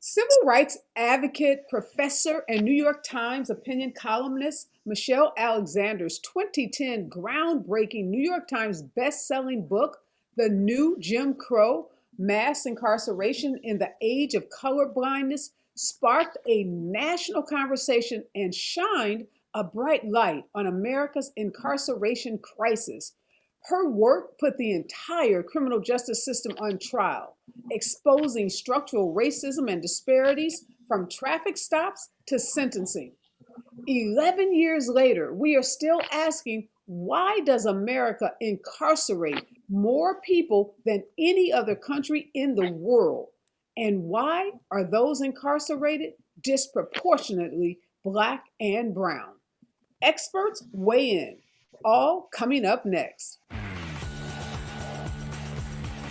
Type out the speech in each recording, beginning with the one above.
Civil rights advocate, professor, and New York Times opinion columnist Michelle Alexander's 2010 groundbreaking New York Times best-selling book, The New Jim Crow: Mass Incarceration in the Age of Colorblindness, sparked a national conversation and shined a bright light on America's incarceration crisis. Her work put the entire criminal justice system on trial, exposing structural racism and disparities from traffic stops to sentencing. 11 years later, we are still asking, why does America incarcerate more people than any other country in the world? And why are those incarcerated disproportionately Black and brown? Experts weigh in, all coming up next.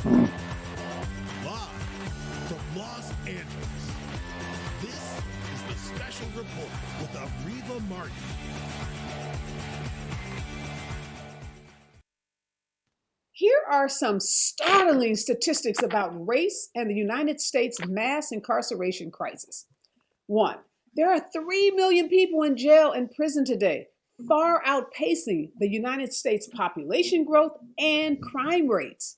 Live from Los Angeles, this is the Special Report with Areva Martin. Here are some startling statistics about race and the United States mass incarceration crisis. One, there are 3 million people in jail and prison today, far outpacing the United States population growth and crime rates.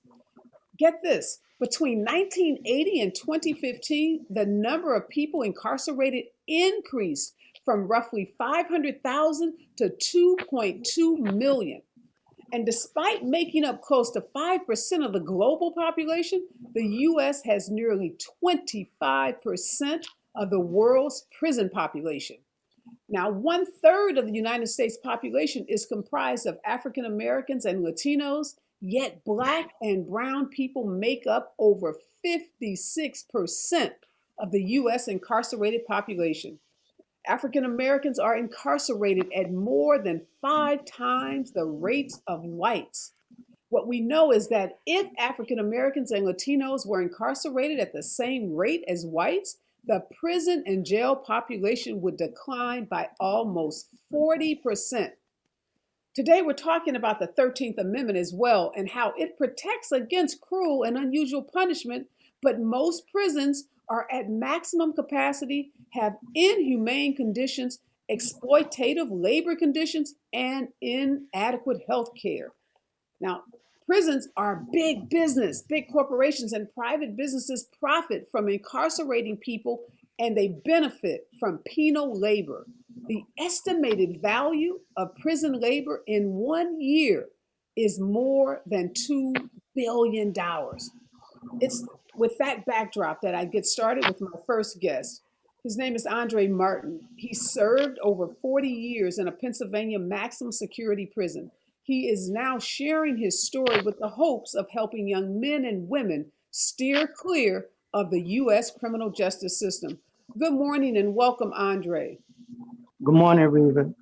Get this, between 1980 and 2015, the number of people incarcerated increased from roughly 500,000 to 2.2 million. And despite making up close to 5% of the global population, the US has nearly 25% of the world's prison population. Now, 1/3 of the United States population is comprised of African Americans and Latinos, yet Black and brown people make up over 56% of the US incarcerated population. African Americans are incarcerated at more than 5 times the rates of whites. What we know is that if African Americans and Latinos were incarcerated at the same rate as whites, the prison and jail population would decline by almost 40%. Today, we're talking about the 13th Amendment as well and how it protects against cruel and unusual punishment, but most prisons are at maximum capacity, have inhumane conditions, exploitative labor conditions, and inadequate health care. Now, prisons are big business. Big corporations and private businesses profit from incarcerating people, and they benefit from penal labor. The estimated value of prison labor in 1 year is more than $2 billion. It's with that backdrop that I get started with my first guest. His name is Andre Martin. He served over 40 years in a Pennsylvania maximum security prison. He is now sharing his story with the hopes of helping young men and women steer clear of the U.S. criminal justice system. Good morning and welcome, Andre. Good morning, Reva.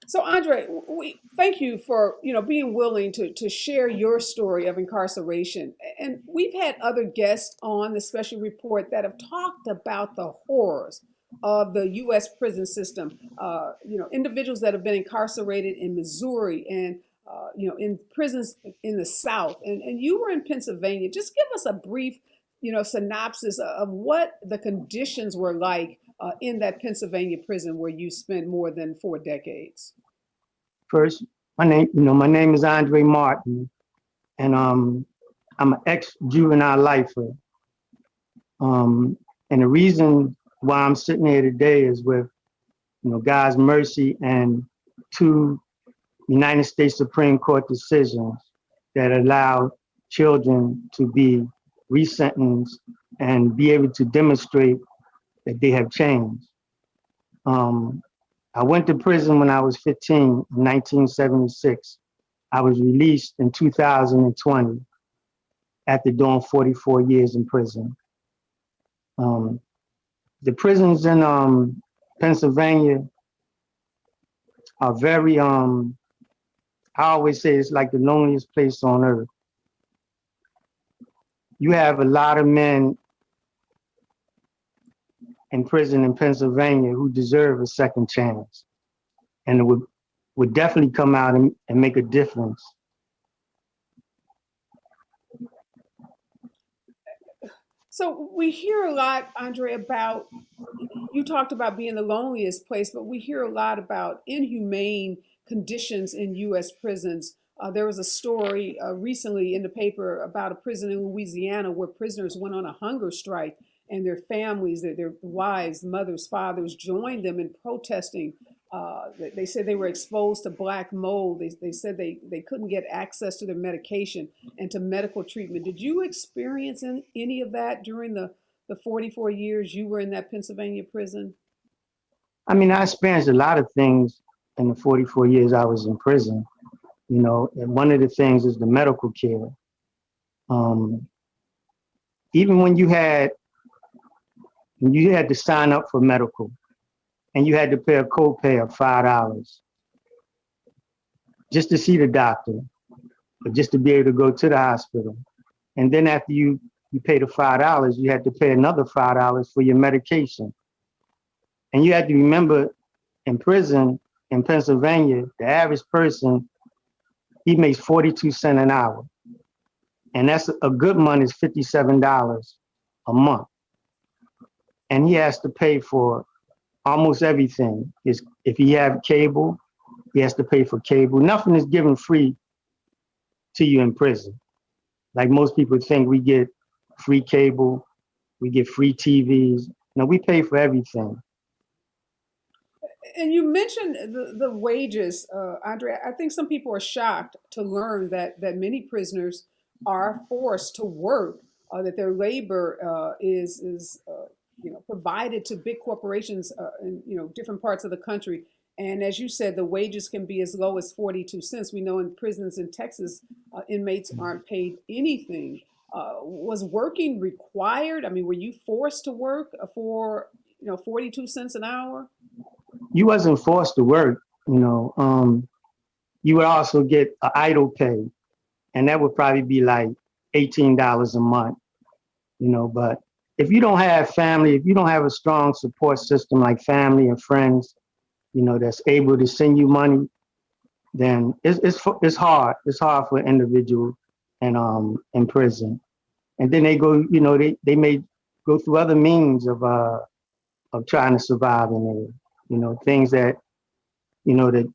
So, Andre, we thank you for being willing to share your story of incarceration. And we've had other guests on the special report that have talked about the horrors of the U.S. prison system. Individuals that have been incarcerated in Missouri and in prisons in the South. And you were in Pennsylvania. Just give us a brief, synopsis of what the conditions were like in that Pennsylvania prison where you spent more than 4 decades. First, my name is Andre Martin, and I'm an ex-juvenile lifer. And the reason why I'm sitting here today is with, God's mercy and 2 United States Supreme Court decisions that allow children to be resentenced and be able to demonstrate that they have changed. I went to prison when I was 15 in 1976. I was released in 2020 after doing 44 years in prison. The prisons in Pennsylvania are very, I always say it's like the loneliest place on earth. You have a lot of men in prison in Pennsylvania who deserve a second chance, and it would definitely come out and make a difference. So we hear a lot, Andre, about, you talked about being the loneliest place, but we hear a lot about inhumane conditions in U.S. prisons. There was a story recently in the paper about a prison in Louisiana where prisoners went on a hunger strike, and their families, their wives, mothers, fathers joined them in protesting. They said they were exposed to black mold. They said they couldn't get access to their medication and to medical treatment. Did you experience any of that during the 44 years you were in that Pennsylvania prison? I mean, I experienced a lot of things in the 44 years I was in prison, and one of the things is the medical care. Um, Even when you had to sign up for medical and you had to pay a copay of $5 just to see the doctor, or just to be able to go to the hospital. And then after you pay the $5, you had to pay another $5 for your medication. And you had to remember, in prison in Pennsylvania, the average person, he makes 42 cents an hour. And that's a good month is $57 a month. And he has to pay for almost everything. If he have cable, he has to pay for cable. Nothing is given free to you in prison. Like most people think we get free cable, we get free TVs. No, we pay for everything. And you mentioned the wages, Andrea. I think some people are shocked to learn that many prisoners are forced to work, that their labor is provided to big corporations in different parts of the country. And as you said, the wages can be as low as 42 cents. We know in prisons in Texas, inmates aren't paid anything. Was working required? I mean, were you forced to work for 42 cents an hour? You wasn't forced to work. You would also get an idle pay, and that would probably be like $18 a month. But if you don't have family, if you don't have a strong support system like family and friends, that's able to send you money, then it's hard. It's hard for an individual in prison. And then they go, they may go through other means of trying to survive in there. Things that, that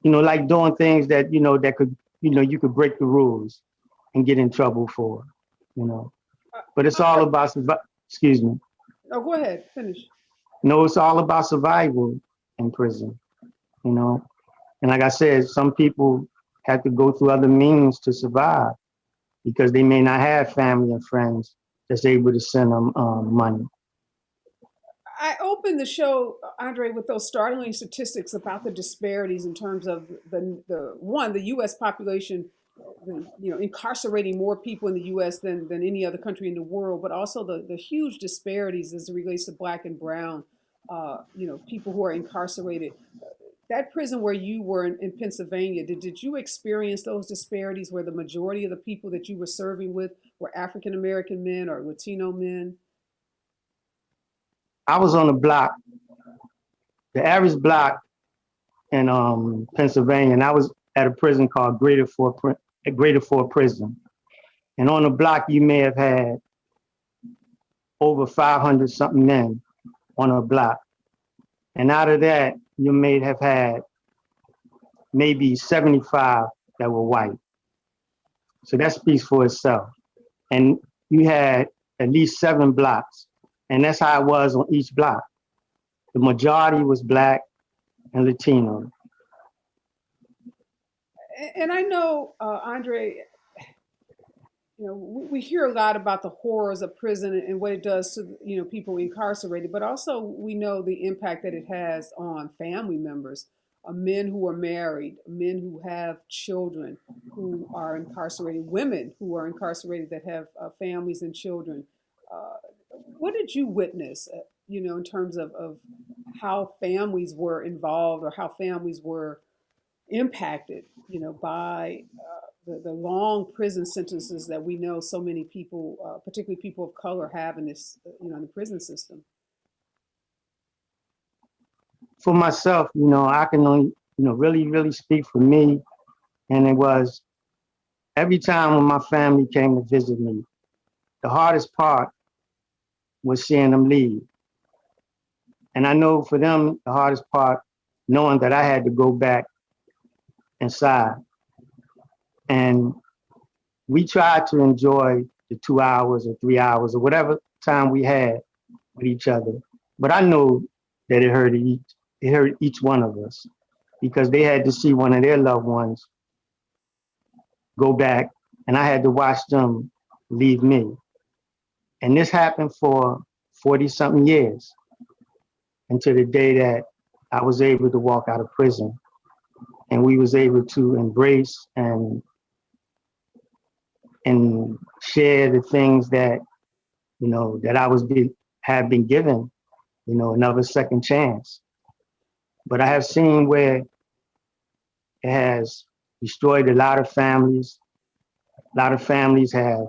like doing things that could, you could break the rules and get in trouble for, you know. But it's all about, excuse me. Oh, go ahead, finish. No, it's all about survival in prison, you know. And like I said, some people have to go through other means to survive because they may not have family and friends that's able to send them money. I opened the show, Andre, with those startling statistics about the disparities in terms of the U.S. population, incarcerating more people in the U.S. than any other country in the world, but also the huge disparities as it relates to Black and Brown, people who are incarcerated. That prison where you were in Pennsylvania, did you experience those disparities where the majority of the people that you were serving with were African American men or Latino men? I was on a block, the average block in Pennsylvania, and I was at a prison called Greater Fort Prison. And on the block, you may have had over 500 something men on a block. And out of that, you may have had maybe 75 that were white. So that speaks for itself. And you had at least 7 blocks. And that's how it was on each block. The majority was Black and Latino. And I know, Andre, we hear a lot about the horrors of prison and what it does to people incarcerated, but also we know the impact that it has on family members, men who are married, men who have children who are incarcerated, women who are incarcerated that have families and children. What did you witness, in terms of how families were involved or how families were impacted, by the long prison sentences that we know so many people, particularly people of color, have in this, in the prison system? For myself, I can only, really, really speak for me. And it was every time when my family came to visit me, the hardest part was seeing them leave. And I know for them, the hardest part, knowing that I had to go back inside. And we tried to enjoy the 2 hours or 3 hours or whatever time we had with each other. But I know that it hurt each one of us because they had to see one of their loved ones go back, and I had to watch them leave me. And this happened for 40 something years until the day that I was able to walk out of prison and we was able to embrace and share the things that, that have been given, another second chance. But I have seen where it has destroyed a lot of families. A lot of families have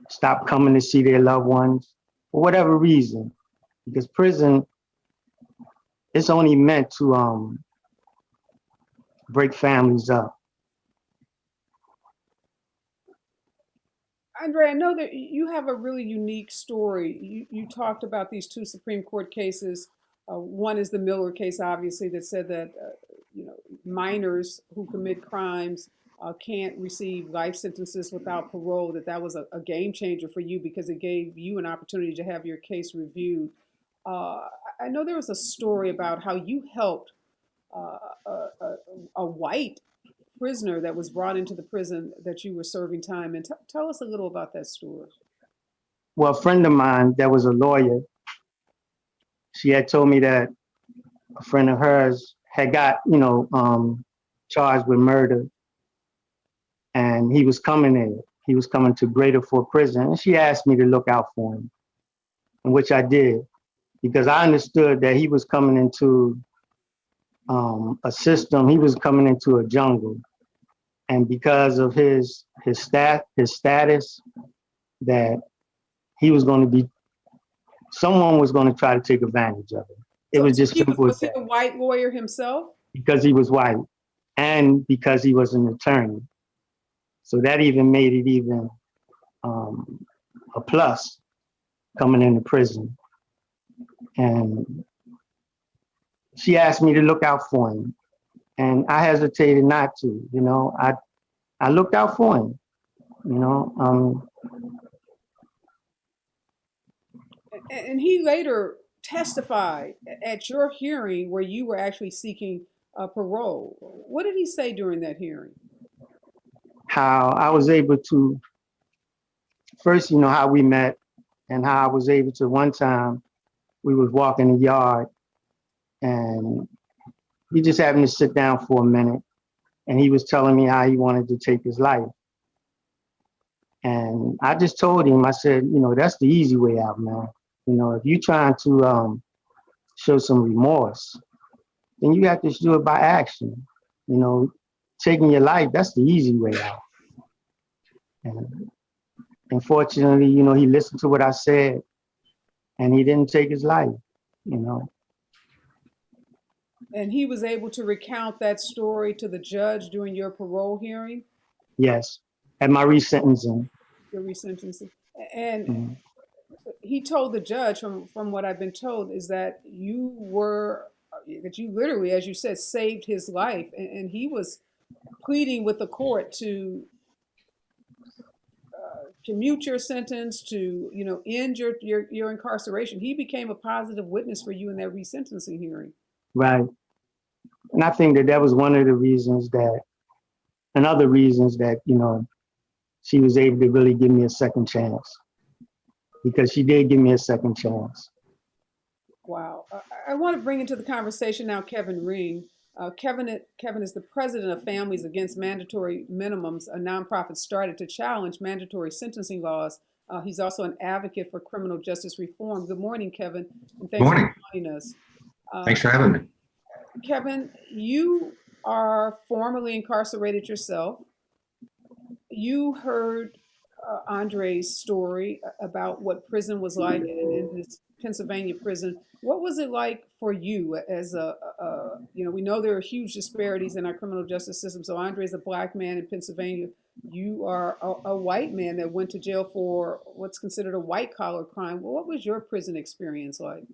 stopped coming to see their loved ones for whatever reason, because prison is only meant to break families up. Andre, I know that you have a really unique story. You talked about these two Supreme Court cases. One is the Miller case, obviously, that said that minors who commit crimes can't receive life sentences without parole. That was a game changer for you because it gave you an opportunity to have your case reviewed. I know there was a story about how you helped a white prisoner that was brought into the prison that you were serving time. And tell us a little about that story. Well, a friend of mine that was a lawyer, she had told me that a friend of hers had got, charged with murder, and he was coming in. He was coming to Greater Fort Prison, and she asked me to look out for him, in which I did, because I understood that he was coming into a system. He was coming into a jungle, and because of his status, that he was going to be, someone was going to try to take advantage of him. It was just simple as that. Was he a white lawyer himself? Because he was white, and because he was an attorney, so that even made it even a plus coming into prison. And she asked me to look out for him, and I hesitated not to. I looked out for him. And he later testified at your hearing where you were actually seeking parole. What did he say during that hearing? How I was able to, first, how we met, and how I was able to, one time, we was walking the yard, and we just happened to sit down for a minute, and he was telling me how he wanted to take his life. And I just told him, I said, that's the easy way out, man. If you're trying to show some remorse, then you have to do it by action. Taking your life, that's the easy way out. And unfortunately, he listened to what I said, and he didn't take his life, And he was able to recount that story to the judge during your parole hearing? Yes, at my resentencing. Your resentencing. And Mm-hmm. he told the judge, from what I've been told, is that you literally, as you said, saved his life. And he was pleading with the court to commute your sentence, to end your incarceration. He became a positive witness for you in that resentencing hearing. Right. And I think that was one of the reasons and other reasons that, she was able to really give me a second chance, because she did give me a second chance. Wow. I want to bring into the conversation now Kevin Ring. Kevin is the president of Families Against Mandatory Minimums, a nonprofit started to challenge mandatory sentencing laws. He's also an advocate for criminal justice reform. Good morning, Kevin, and thanks for joining us. Thanks for having me. Kevin, you are formerly incarcerated yourself. You heard Andre's story about what prison was like, and his Pennsylvania prison. What was it like for you as we know there are huge disparities in our criminal justice system. So Andre is a black man in Pennsylvania. You are a white man that went to jail for what's considered a white collar crime. Well, what was your prison experience like?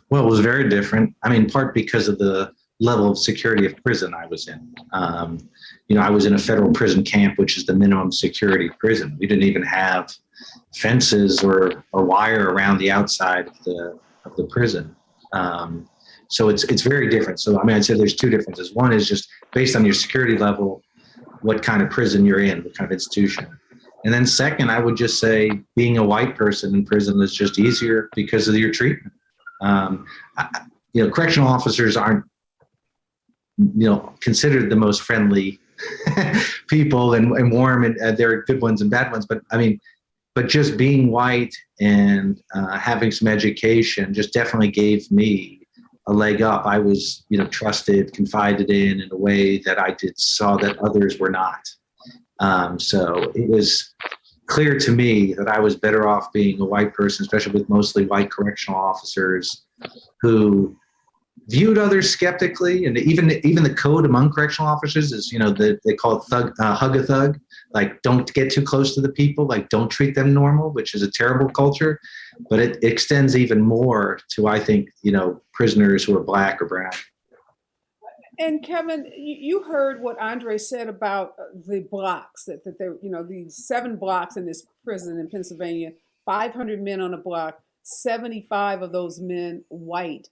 Well, it was very different. I mean, part because of the level of security of prison I was in. I was in a federal prison camp, which is the minimum security prison. We didn't even have fences or wire around the outside of the prison. So it's very different. So I mean, I'd say there's two differences. One is just based on your security level, what kind of prison you're in, what kind of institution. And then second, I would just say being a white person in prison is just easier because of your treatment. Correctional officers aren't, considered the most friendly people and warm, and there are good ones and bad ones. But just being white and having some education just definitely gave me a leg up. I was, trusted, confided in a way that I saw that others were not. So it was clear to me that I was better off being a white person, especially with mostly white correctional officers who viewed others skeptically. And even the code among correctional officers is, they call it hug a thug, like don't get too close to the people, like don't treat them normal, which is a terrible culture. But it extends even more to, I think, prisoners who are black or brown. And Kevin, you heard what Andre said about the blocks, that there, these 7 blocks in this prison in Pennsylvania, 500 men on a block, 75 of those men white.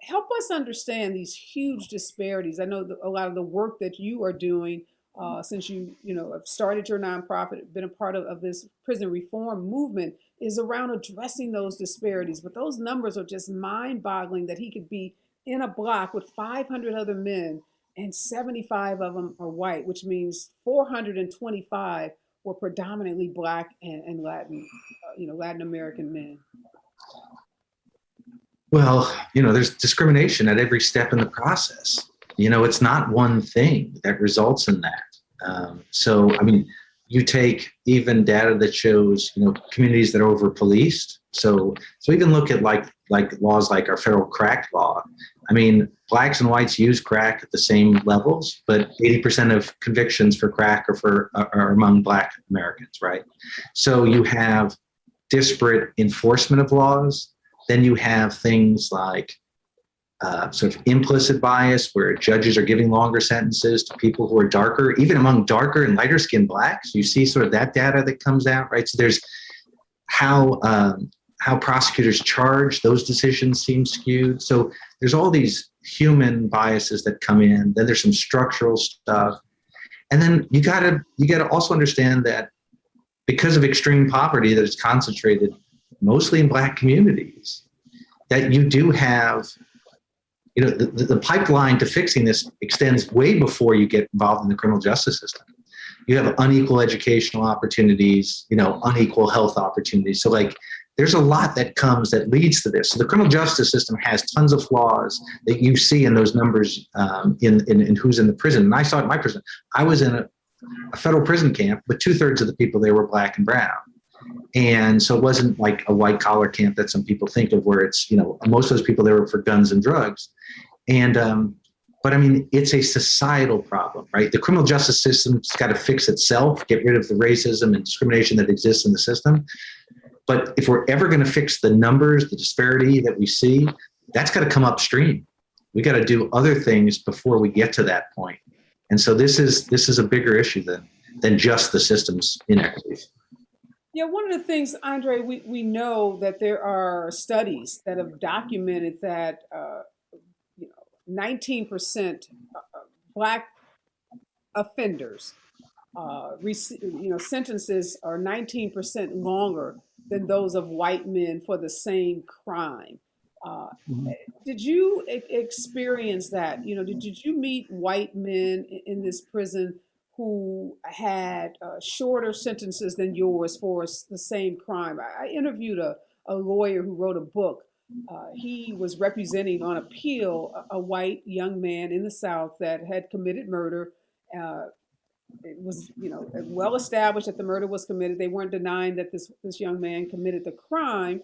Help us understand these huge disparities. I know a lot of the work that you are doing since you have started your nonprofit, been a part of this prison reform movement, is around addressing those disparities. But those numbers are just mind-boggling, that he could be in a block with 500 other men and 75 of them are white, which means 425 were predominantly black and Latin, Latin American men. Well, there's discrimination at every step in the process. It's not one thing that results in that. So, I mean, you take even data that shows, communities that are over-policed. So even look at like laws like our federal crack law. I mean, blacks and whites use crack at the same levels, but 80% of convictions for crack are among black Americans, right? So you have disparate enforcement of laws. Then you have things like sort of implicit bias, where judges are giving longer sentences to people who are darker, even among darker and lighter skinned blacks. You see sort of that data that comes out, right? So there's how prosecutors charge, those decisions seem skewed. So there's all these human biases that come in. Then there's some structural stuff. And then you gotta also understand that because of extreme poverty that is concentrated mostly in black communities, that you do have, the pipeline to fixing this extends way before you get involved in the criminal justice system. You have unequal educational opportunities, unequal health opportunities. So there's a lot that leads to this. So the criminal justice system has tons of flaws that you see in those numbers in who's in the prison. And I saw it in my prison. I was in a federal prison camp, but 2/3 of the people there were black and brown. And so it wasn't like a white collar camp that some people think of, where it's, most of those people there were for guns and drugs. And, but I mean, it's a societal problem, right? The criminal justice system's got to fix itself, get rid of the racism and discrimination that exists in the system. But if we're ever going to fix the numbers, the disparity that we see, that's got to come upstream. We got to do other things before we get to that point. And so this is a bigger issue than just the system's inequities. Yeah, one of the things, Andre, we know that there are studies that have documented that 19% black offenders, sentences are 19% longer than those of white men for the same crime. Did you experience that? Did you meet white men in this prison who had shorter sentences than yours for the same crime? I interviewed a lawyer who wrote a book. He was representing on appeal a white young man in the South that had committed murder. It was, well established that the murder was committed. They weren't denying that this young man committed the crime.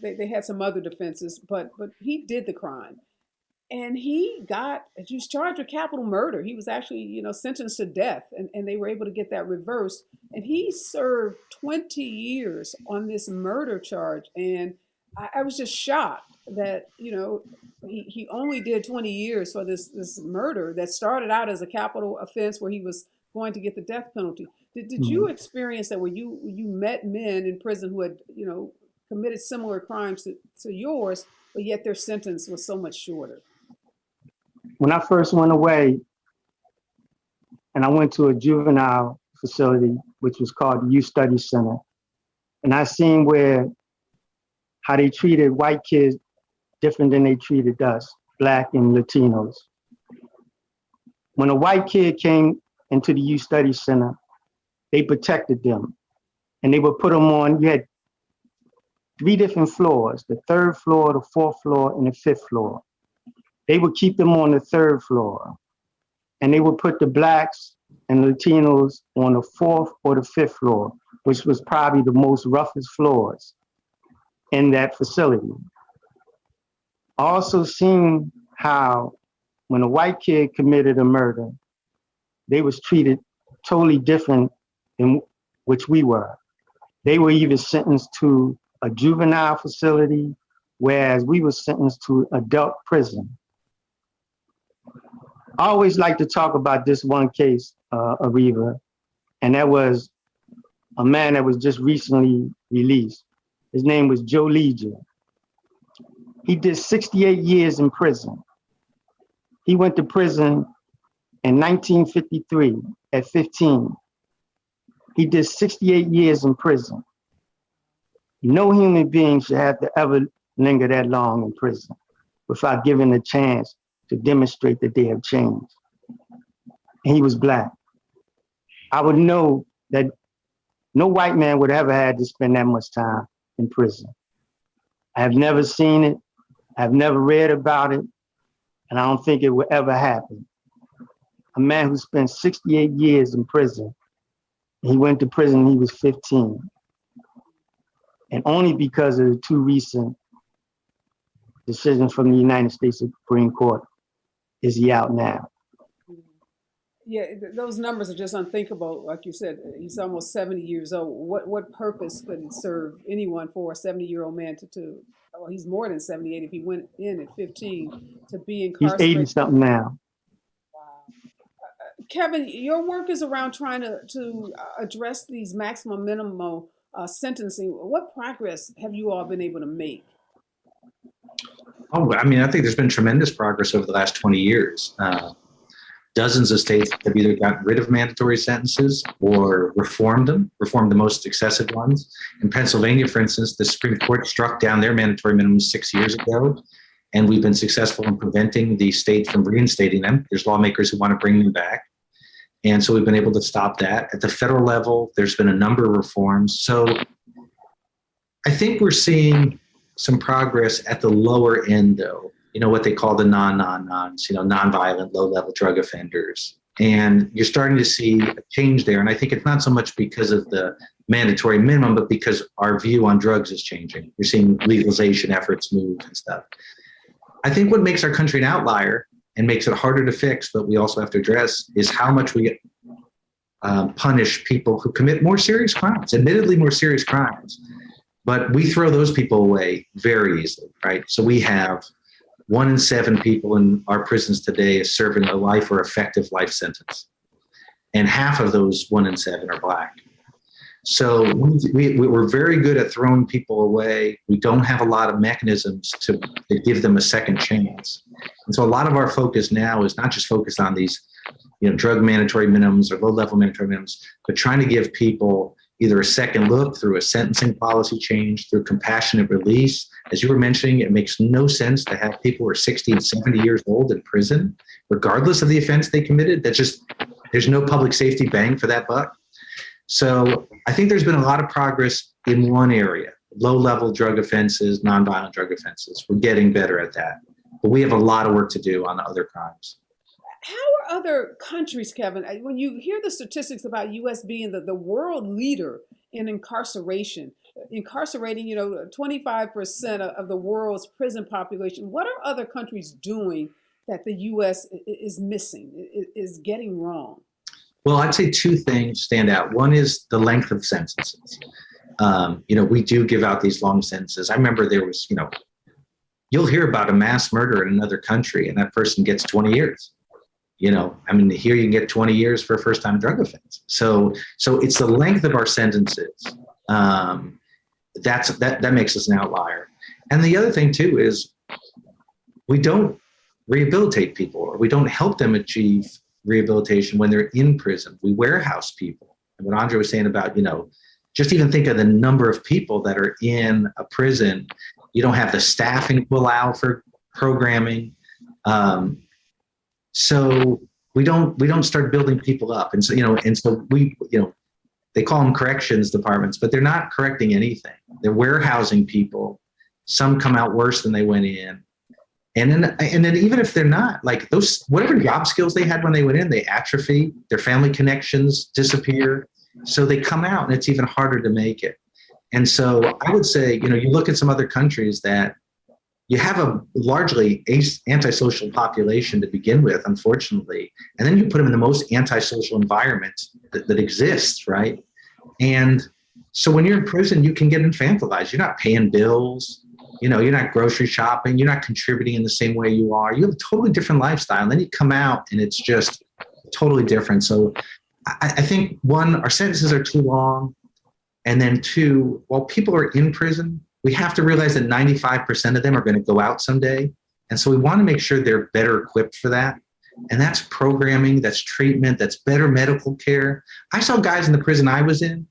They had some other defenses, but he did the crime. And he was charged with capital murder. He was actually, sentenced to death, and they were able to get that reversed. And he served 20 years on this murder charge. And I was just shocked that, he only did 20 years for this murder that started out as a capital offense where he was going to get the death penalty. Did you Mhm. experience that where you met men in prison who had, committed similar crimes to yours, but yet their sentence was so much shorter? When I first went away and I went to a juvenile facility, which was called the Youth Study Center, and I seen how they treated white kids different than they treated us, Black and Latinos. When a white kid came into the Youth Study Center, they protected them, and they would put them on. You had 3 different floors: the 3rd floor, the 4th floor, and the 5th floor. They would keep them on the 3rd floor, and they would put the Blacks and Latinos on the 4th or the 5th floor, which was probably the most roughest floors in that facility. I also seen how when a white kid committed a murder, they was treated totally different than which we were. They were either sentenced to a juvenile facility, whereas we were sentenced to adult prison. I always like to talk about this one case, Areva, and that was a man that was just recently released. His name was Joe Legia. He did 68 years in prison. He went to prison in 1953 at 15. He did 68 years in prison. No human being should have to ever linger that long in prison without given a chance to demonstrate that they have changed. And he was Black. I would know that no white man would ever had to spend that much time in prison. I have never seen it. I've never read about it. And I don't think it will ever happen. A man who spent 68 years in prison, he went to prison when he was 15. And only because of the 2 recent decisions from the United States Supreme Court is he out now. Yeah, those numbers are just unthinkable. Like you said, he's almost 70 years old. What purpose could it serve anyone for a 70-year-old man to well, he's more than 78 if he went in at 15 to be He's 80 incarcerated. something now. Wow. Kevin, your work is around trying to address these maximum minimum sentencing. What progress have you all been able to make? Oh, I mean, I think there's been tremendous progress over the last 20 years. Dozens of states have either gotten rid of mandatory sentences or reformed the most excessive ones. In Pennsylvania, for instance, the Supreme Court struck down their mandatory minimums 6 years ago, and we've been successful in preventing the state from reinstating them. There's lawmakers who want to bring them back. And so we've been able to stop that. At the federal level, there's been a number of reforms. So I think we're seeing some progress at the lower end, though. You know, what they call the non-nons, nonviolent, low-level drug offenders. And you're starting to see a change there. And I think it's not so much because of the mandatory minimum, but because our view on drugs is changing. You're seeing legalization efforts move and stuff. I think what makes our country an outlier and makes it harder to fix, but we also have to address, is how much we punish people who commit more serious crimes, admittedly more serious crimes. But we throw those people away very easily, right? So we have 1 in 7 people in our prisons today is serving a life or effective life sentence. And half of those 1 in 7 are Black. So we're very good at throwing people away. We don't have a lot of mechanisms to give them a second chance. And so a lot of our focus now is not just focused on these drug mandatory minimums or low-level mandatory minimums, but trying to give people either a second look through a sentencing policy change, through compassionate release. As you were mentioning, it makes no sense to have people who are 60 and 70 years old in prison, regardless of the offense they committed. There's no public safety bang for that buck. So I think there's been a lot of progress in one area, low-level drug offenses, nonviolent drug offenses. We're getting better at that. But we have a lot of work to do on other crimes. How are other countries, Kevin, when you hear the statistics about U.S. being the world leader in incarceration, incarcerating, 25% of the world's prison population. What are other countries doing that the U.S. is missing, is getting wrong? Well, I'd say two things stand out. One is the length of sentences. We do give out these long sentences. I remember there was, you'll hear about a mass murder in another country and that person gets 20 years. Here you can get 20 years for a first-time drug offense. So it's the length of our sentences. That makes us an outlier. And the other thing too is we don't rehabilitate people, or we don't help them achieve rehabilitation when they're in prison. We warehouse people. And what Andre was saying about, just even think of the number of people that are in a prison. You don't have the staffing to allow for programming. So we don't start building people up. And so, they call them corrections departments, but they're not correcting anything. They're warehousing people. Some come out worse than they went in. And then even if they're not, like those, whatever job skills they had when they went in, they atrophy, their family connections disappear. So they come out and it's even harder to make it. And so I would say, you look at some other countries that you have a largely antisocial population to begin with, unfortunately, and then you put them in the most antisocial environment that exists, right? And so when you're in prison, you can get infantilized. You're not paying bills. You're not grocery shopping. You're not contributing in the same way you are. You have a totally different lifestyle. And then you come out and it's just totally different. So I think, one, our sentences are too long. And then two, while people are in prison, we have to realize that 95% of them are going to go out someday. And so we want to make sure they're better equipped for that. And that's programming, that's treatment, that's better medical care. I saw guys in the prison I was in,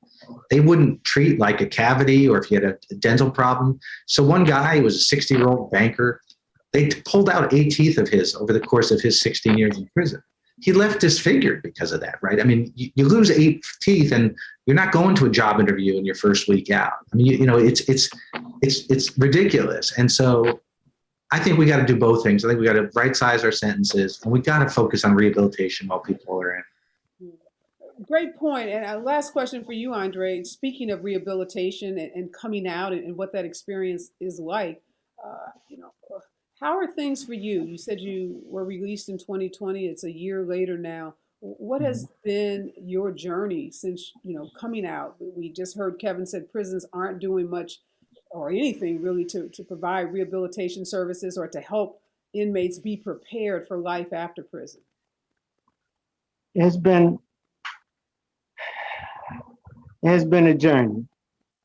they wouldn't treat like a cavity or if you had a dental problem. So one guy, he was a 60-year-old banker. They pulled out 8 teeth of his over the course of his 16 years in prison. He left disfigured because of that, right? I mean, you lose 8 teeth and you're not going to a job interview in your first week out. I mean, it's ridiculous. And so I think we got to do both things. I think we got to right size our sentences and we got to focus on rehabilitation while people are in. Great point. And a last question for you, Andre. Speaking of rehabilitation and coming out and what that experience is like, how are things for you? You said you were released in 2020. It's a year later now. What has been your journey since, coming out? We just heard Kevin said prisons aren't doing much or anything really to provide rehabilitation services or to help inmates be prepared for life after prison. It's been a journey.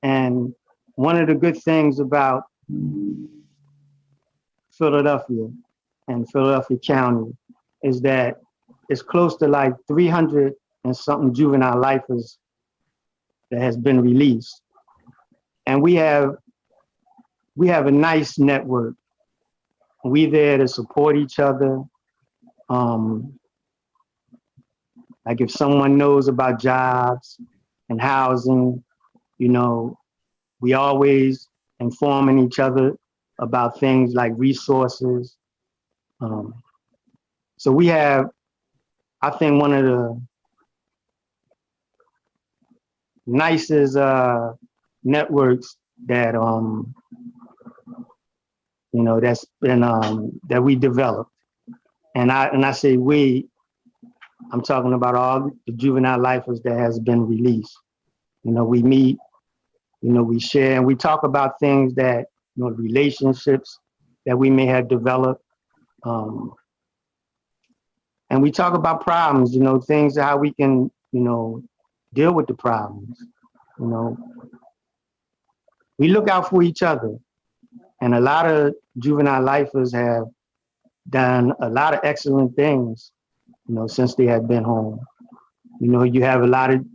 And one of the good things about Philadelphia and Philadelphia County is that it's close to like 300 and something juvenile lifers that has been released. And we have a nice network. We there to support each other. Like if someone knows about jobs and housing, we always informing each other about things like resources. So we have, I think, one of the nicest networks that that's been that we developed. And I say we, I'm talking about all the juvenile lifers that has been released. We meet, we share, and we talk about things that, relationships that we may have developed. And we talk about problems, things, how we can, deal with the problems. We look out for each other. And a lot of juvenile lifers have done a lot of excellent things, since they have been home. You have a lot of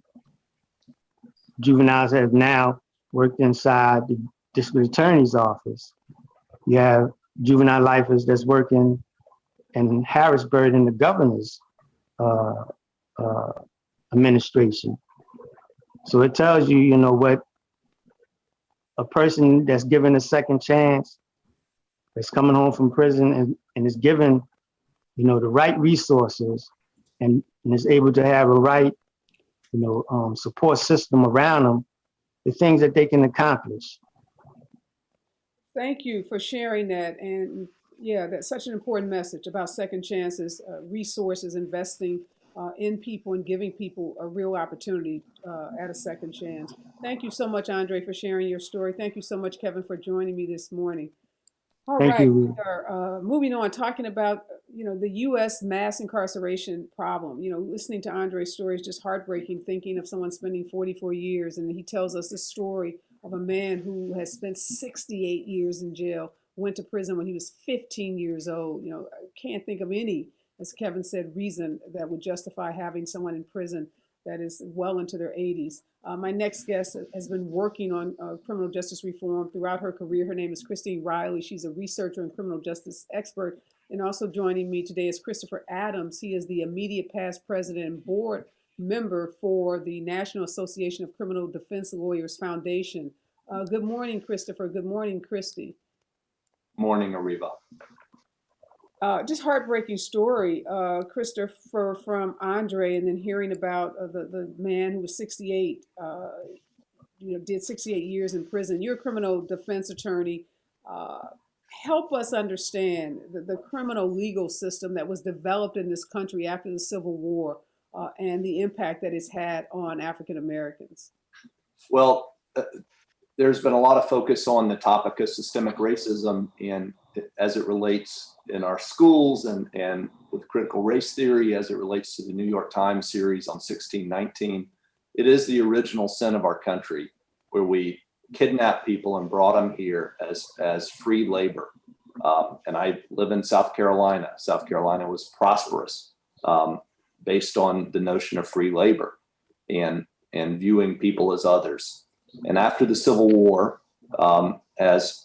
juveniles that have now worked inside the district attorney's office. You have juvenile lifers that's working in Harrisburg in the governor's administration. So it tells you, what a person that's given a second chance, that's coming home from prison and is given, the right resources and is able to have a right, support system around them, the things that they can accomplish. Thank you for sharing that. And yeah, that's such an important message about second chances, resources, investing in people and giving people a real opportunity at a second chance. Thank you so much, Andre, for sharing your story. Thank you so much, Kevin, for joining me this morning. All Thank right, you. we are moving on, talking about the U.S. mass incarceration problem. Listening to Andre's story is just heartbreaking. Thinking of someone spending 44 years, and he tells us the story of a man who has spent 68 years in jail, went to prison when he was 15 years old. I can't think of any, as Kevin said, reason that would justify having someone in prison that is well into their 80s. My next guest has been working on criminal justice reform throughout her career. Her name is Kristine Riley. She's a researcher and criminal justice expert. And also joining me today is Christopher Adams. He is the immediate past president and board member for the National Association of Criminal Defense Lawyers Foundation. Good morning, Christopher. Good morning, Christy. Morning, Areva. Just heartbreaking story, Christopher, from Andre, and then hearing about the man who was 68, did 68 years in prison. You're a criminal defense attorney. Help us understand the criminal legal system that was developed in this country after the Civil War and the impact that it's had on African Americans. Well, there's been a lot of focus on the topic of systemic racism as it relates in our schools and with critical race theory as it relates to the New York Times series on 1619. It is the original sin of our country, where we kidnapped people and brought them here as free labor. And I live in South Carolina. South Carolina was prosperous based on the notion of free labor and viewing people as others. And after the Civil War, as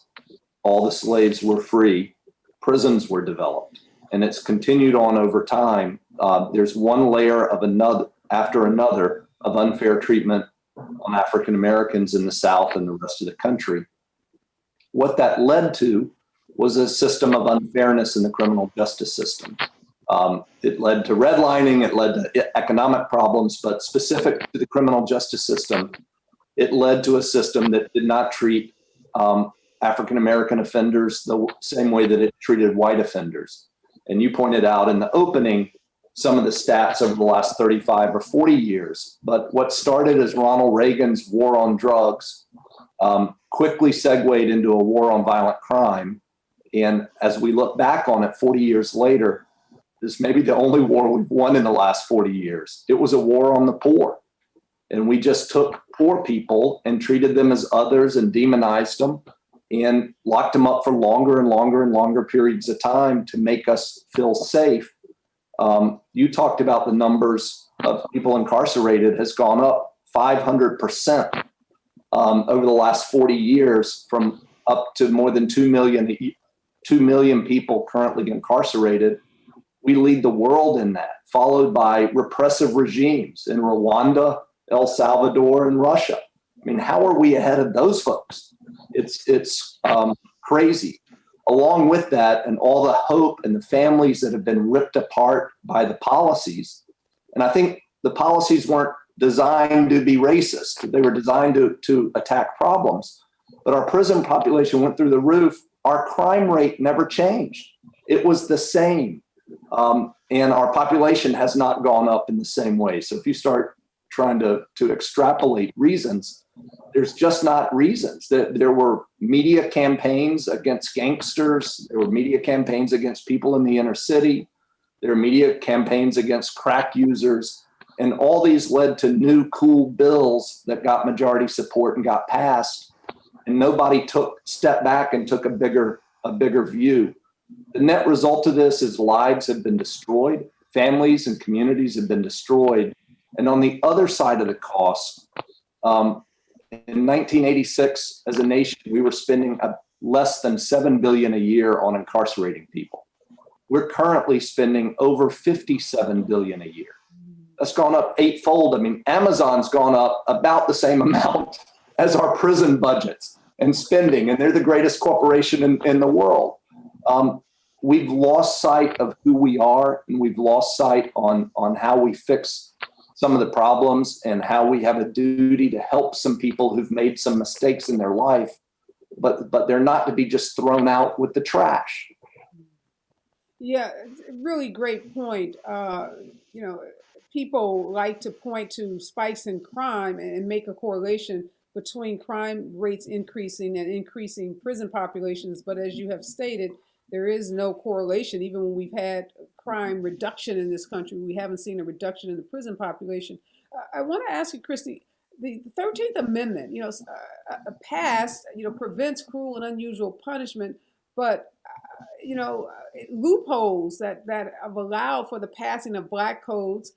all the slaves were free, prisons were developed. And it's continued on over time. There's one layer of another after another of unfair treatment on African Americans in the South and the rest of the country. What that led to was a system of unfairness in the criminal justice system. It led to redlining, it led to economic problems, but specific to the criminal justice system, it led to a system that did not treat African American offenders the same way that it treated white offenders. And you pointed out in the opening some of the stats over the last 35 or 40 years. But what started as Ronald Reagan's war on drugs quickly segued into a war on violent crime. And as we look back on it 40 years later, this may be the only war we've won in the last 40 years. It was a war on the poor. And we just took poor people and treated them as others and demonized them and locked them up for longer and longer and longer periods of time to make us feel safe. You talked about the numbers of people incarcerated has gone up 500% over the last 40 years, from up to more than 2 million people currently incarcerated. We lead the world in that, followed by repressive regimes in Rwanda, El Salvador, and Russia. I mean, how are we ahead of those folks? It's crazy. Along with that, and all the hope and the families that have been ripped apart by the policies. And I think the policies weren't designed to be racist. They were designed to attack problems. But our prison population went through the roof. Our crime rate never changed. It was the same. And our population has not gone up in the same way. So if you start trying to extrapolate reasons, there's just not reasons. There were media campaigns against gangsters. There were media campaigns against people in the inner city. There were media campaigns against crack users. And all these led to new cool bills that got majority support and got passed. And nobody stepped back and took a bigger view. The net result of this is lives have been destroyed. Families and communities have been destroyed. And on the other side of the cost, in 1986, as a nation, we were spending less than $7 billion a year on incarcerating people. We're currently spending over $57 billion a year. That's gone up eightfold. I mean, Amazon's gone up about the same amount as our prison budgets and spending, and they're the greatest corporation in the world. We've lost sight of who we are, and we've lost sight on how we fix some of the problems and how we have a duty to help some people who've made some mistakes in their life, but they're not to be just thrown out with the trash. Yeah, really great point. You know, people like to point to spikes in crime and make a correlation between crime rates increasing and increasing prison populations. But as you have stated, there is no correlation. Even when we've had crime reduction in this country, we haven't seen a reduction in the prison population. I want to ask you, Christy, the 13th Amendment, passed, prevents cruel and unusual punishment, but loopholes that have allowed for the passing of black codes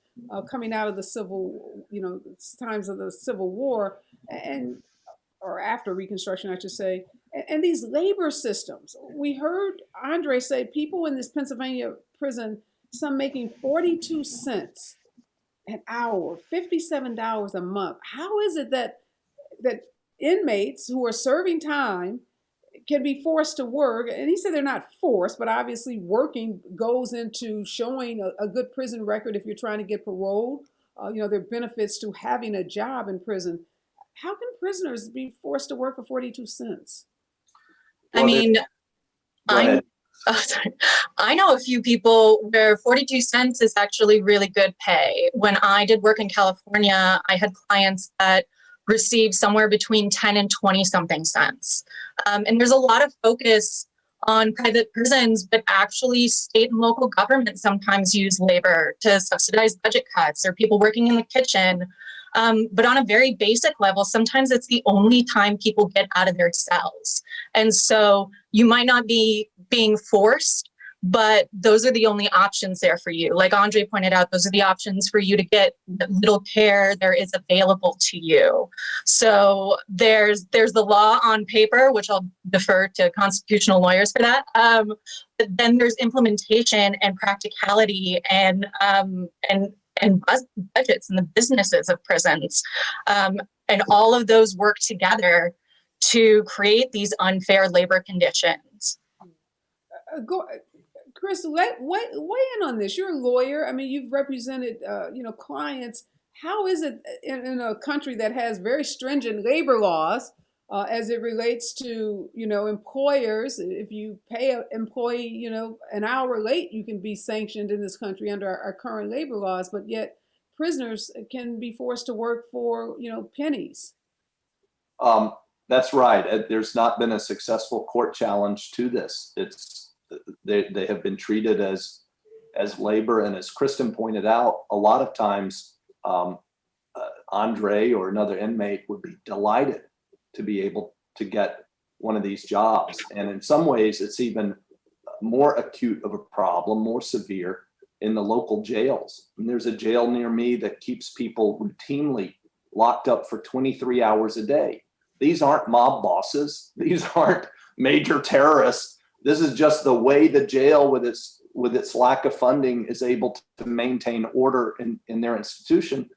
coming out of the times of the Civil War and or after Reconstruction, I should say, and these labor systems. We heard Andre say people in this Pennsylvania prison, some making 42 cents an hour, $57 a month. How is it that inmates who are serving time can be forced to work? And he said they're not forced, but obviously working goes into showing a good prison record if you're trying to get paroled. There are benefits to having a job in prison. How can prisoners be forced to work for 42 cents? I mean, I know a few people where 42 cents is actually really good pay. When I did work in California, I had clients that received somewhere between 10 and 20 something cents. And there's a lot of focus on private prisons, but actually state and local governments sometimes use labor to subsidize budget cuts or people working in the kitchen. But on a very basic level, sometimes it's the only time people get out of their cells. And so you might not be being forced, but those are the only options there for you. Like Andre pointed out, those are the options for you to get the little care there is available to you. So there's the law on paper, which I'll defer to constitutional lawyers for that. But then there's implementation and practicality and budgets and the businesses of prisons. And all of those work together to create these unfair labor conditions. Chris, weigh in on this. You're a lawyer. I mean, you've represented, clients. How is it in a country that has very stringent labor laws as it relates to, employers? If you pay an employee, an hour late, you can be sanctioned in this country under our current labor laws, but yet prisoners can be forced to work for, pennies. That's right. There's not been a successful court challenge to this. They have been treated as labor, and as Kristen pointed out, a lot of times Andre or another inmate would be delighted to be able to get one of these jobs. And in some ways, it's even more acute of a problem, more severe in the local jails. And there's a jail near me that keeps people routinely locked up for 23 hours a day. These aren't mob bosses. These aren't major terrorists. This is just the way the jail, with its lack of funding, is able to maintain order in their institution.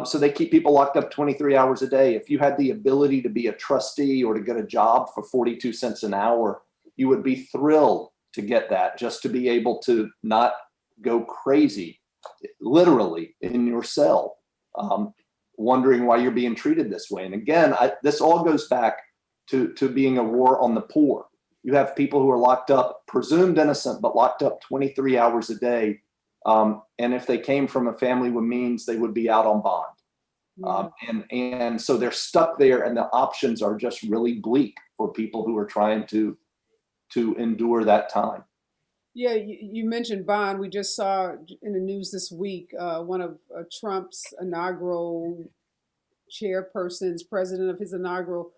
So they keep people locked up 23 hours a day. If you had the ability to be a trustee or to get a job for 42 cents an hour, you would be thrilled to get that, just to be able to not go crazy, literally, in your cell, wondering why you're being treated this way. And again, this all goes back to being a war on the poor. You have people who are locked up, presumed innocent, but locked up 23 hours a day. And if they came from a family with means, they would be out on bond. And so they're stuck there, and the options are just really bleak for people who are trying to endure that time. Yeah, you mentioned bond. We just saw in the news this week, one of Trump's inaugural chairpersons, president of his inauguration,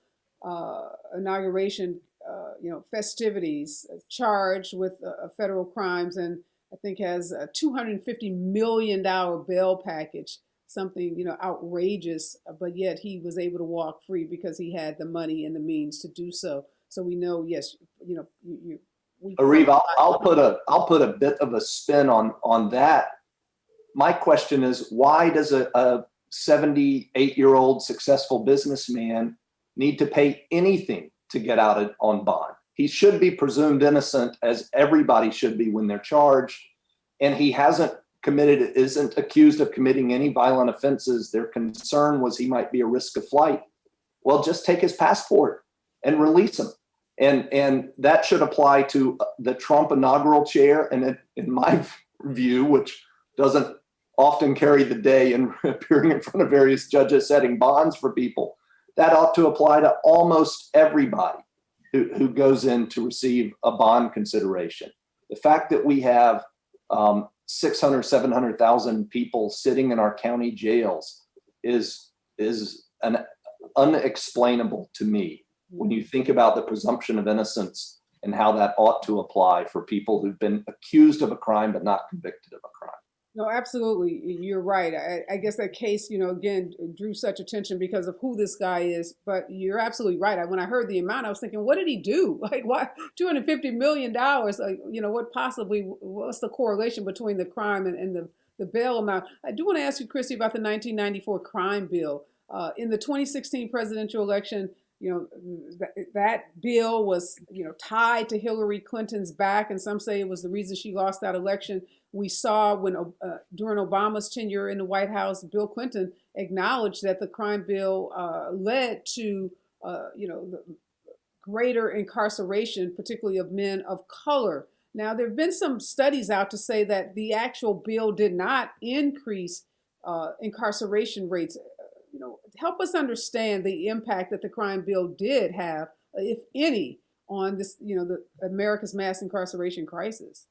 festivities, charged with federal crimes, and I think has a $250 million bail package, something, outrageous, but yet he was able to walk free because he had the money and the means to do so. So we know, yes, Areva, I'll put a bit of a spin on that. My question is, why does a 78-year-old successful businessman need to pay anything to get out on bond? He should be presumed innocent, as everybody should be when they're charged, and he hasn't isn't accused of committing any violent offenses. Their concern was he might be a risk of flight. Well, just take his passport and release him. And that should apply to the Trump inaugural chair. And in my view, which doesn't often carry the day in appearing in front of various judges setting bonds for people, that ought to apply to almost everybody who goes in to receive a bond consideration. The fact that we have 600, 700,000 people sitting in our county jails is unexplainable to me when you think about the presumption of innocence and how that ought to apply for people who've been accused of a crime but not convicted of a crime. No, absolutely. You're right. I guess that case, again, drew such attention because of who this guy is. But you're absolutely right. When I heard the amount, I was thinking, what did he do? Like, why $250 million? Like, what's the correlation between the crime and the bail amount? I do want to ask you, Christy, about the 1994 crime bill. In the 2016 presidential election, that bill was, tied to Hillary Clinton's back, and some say it was the reason she lost that election. We saw during Obama's tenure in the White House, Bill Clinton acknowledged that the crime bill led to, the greater incarceration, particularly of men of color. Now, there have been some studies out to say that the actual bill did not increase incarceration rates. Help us understand the impact that the crime bill did have, if any, on this, the America's mass incarceration crisis.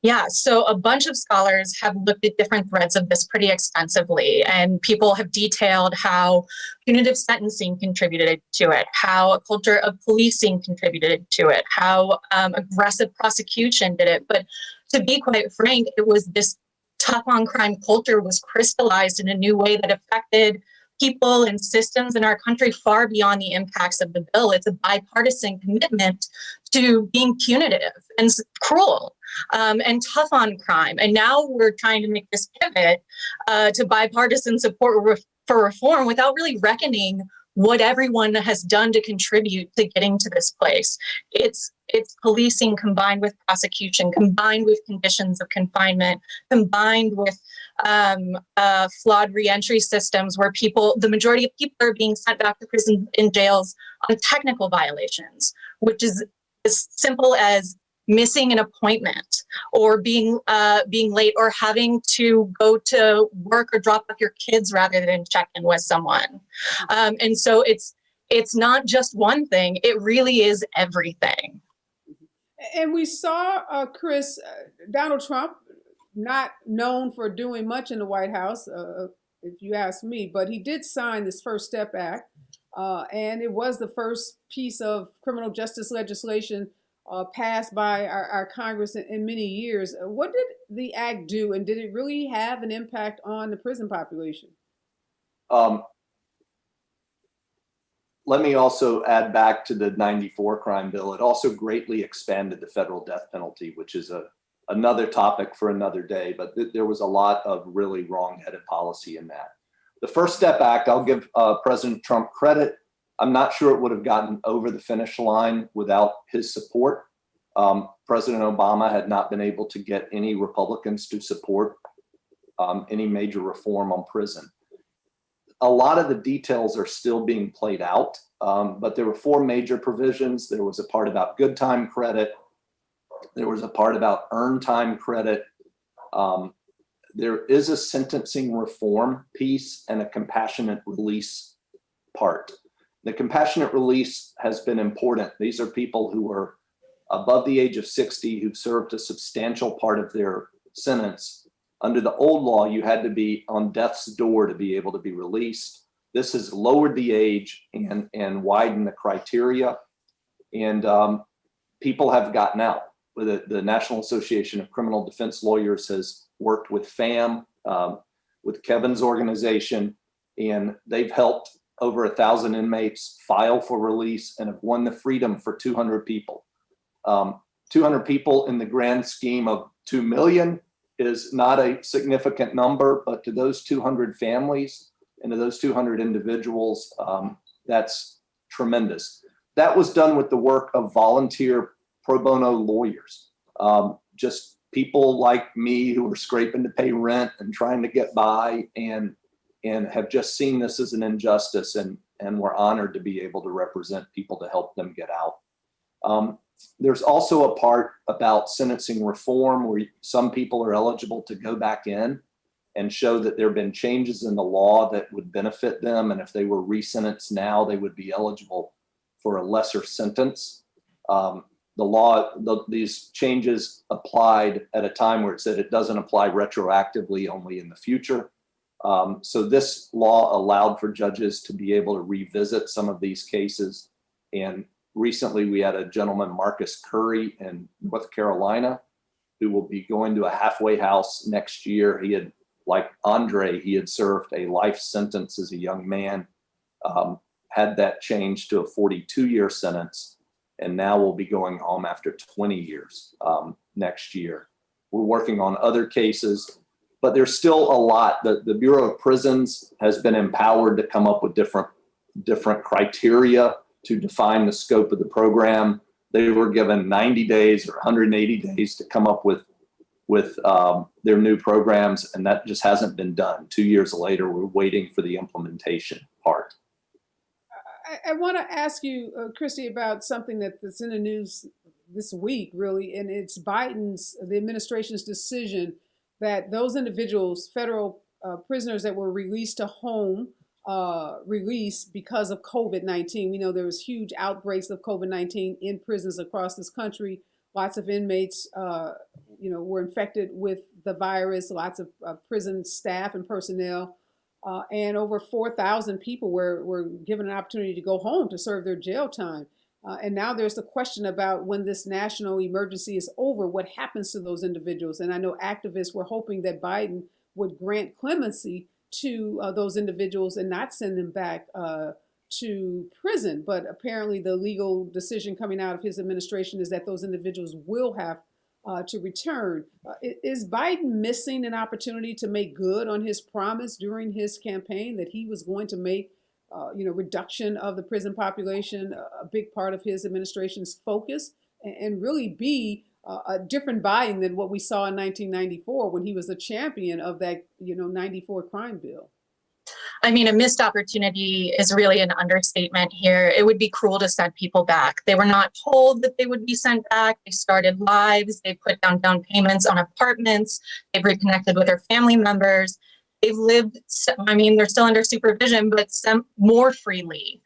Yeah, so a bunch of scholars have looked at different threads of this pretty extensively, and people have detailed how punitive sentencing contributed to it, how a culture of policing contributed to it, how aggressive prosecution did it. But to be quite frank, it was this tough on crime culture was crystallized in a new way that affected people and systems in our country far beyond the impacts of the bill. It's a bipartisan commitment to being punitive and cruel and tough on crime. And now we're trying to make this pivot to bipartisan support for reform without really reckoning what everyone has done to contribute to getting to this place. It's policing combined with prosecution, combined with conditions of confinement, combined with flawed reentry systems where the majority of people are being sent back to prison and jails on technical violations, which is as simple as missing an appointment or being late or having to go to work or drop off your kids rather than check in with someone. And so it's not just one thing, it really is everything. And we saw, Chris, Donald Trump, not known for doing much in the White House, if you ask me, but he did sign this First Step Act, and it was the first piece of criminal justice legislation passed by our Congress in many years. What did the act do, and did it really have an impact on the prison population? Let me also add back to the 94 crime bill. It also greatly expanded the federal death penalty, which is another topic for another day, but there was a lot of really wrong-headed policy in that. The First Step Act, I'll give President Trump credit. I'm not sure it would have gotten over the finish line without his support. President Obama had not been able to get any Republicans to support any major reform on prison. A lot of the details are still being played out, but there were 4 major provisions. There was a part about good time credit. There was a part about earned time credit. There is a sentencing reform piece and a compassionate release part. The compassionate release has been important. These are people who are above the age of 60 who've served a substantial part of their sentence. Under the old law, you had to be on death's door to be able to be released. This has lowered the age and widened the criteria, and people have gotten out. The National Association of Criminal Defense Lawyers has worked with FAM, with Kevin's organization, and they've helped over 1,000 inmates file for release and have won the freedom for 200 people. 200 people in the grand scheme of 2 million is not a significant number, but to those 200 families and to those 200 individuals, that's tremendous. That was done with the work of volunteer pro bono lawyers, just people like me who are scraping to pay rent and trying to get by and have just seen this as an injustice, and we're honored to be able to represent people to help them get out. There's also a part about sentencing reform where some people are eligible to go back in and show that there have been changes in the law that would benefit them. And if they were resentenced now, they would be eligible for a lesser sentence. These changes applied at a time where it said it doesn't apply retroactively, only in the future. So this law allowed for judges to be able to revisit some of these cases. And recently we had a gentleman, Marcus Curry, in North Carolina, who will be going to a halfway house next year. He had, like Andre, he had served a life sentence as a young man, had that changed to a 42-year sentence, and now will be going home after 20 years next year. We're working on other cases, but there's still a lot. The Bureau of Prisons has been empowered to come up with different criteria to define the scope of the program. They were given 90 days or 180 days to come up with their new programs, and that just hasn't been done. 2 years later, we're waiting for the implementation part. I want to ask you, Christy, about something that's in the news this week, really, and it's the administration's decision that those individuals, federal prisoners that were released to home, released because of COVID-19. We know there was huge outbreaks of COVID-19 in prisons across this country. Lots of inmates, were infected with the virus. Lots of prison staff and personnel, and over 4,000 people were given an opportunity to go home to serve their jail time. And now there's the question about when this national emergency is over, what happens to those individuals? And I know activists were hoping that Biden would grant clemency to those individuals and not send them back to prison. But apparently the legal decision coming out of his administration is that those individuals will have to return. Is Biden missing an opportunity to make good on his promise during his campaign that he was going to make reduction of the prison population a big part of his administration's focus, and really be a different Biden than what we saw in 1994 when he was a champion of that 94 crime bill? I mean, a missed opportunity is really an understatement here. It would be cruel to send people back. They were not told that they would be sent back. They started lives. They put down payments on apartments. They've reconnected with their family members. They've lived, they're still under supervision, but some more freely.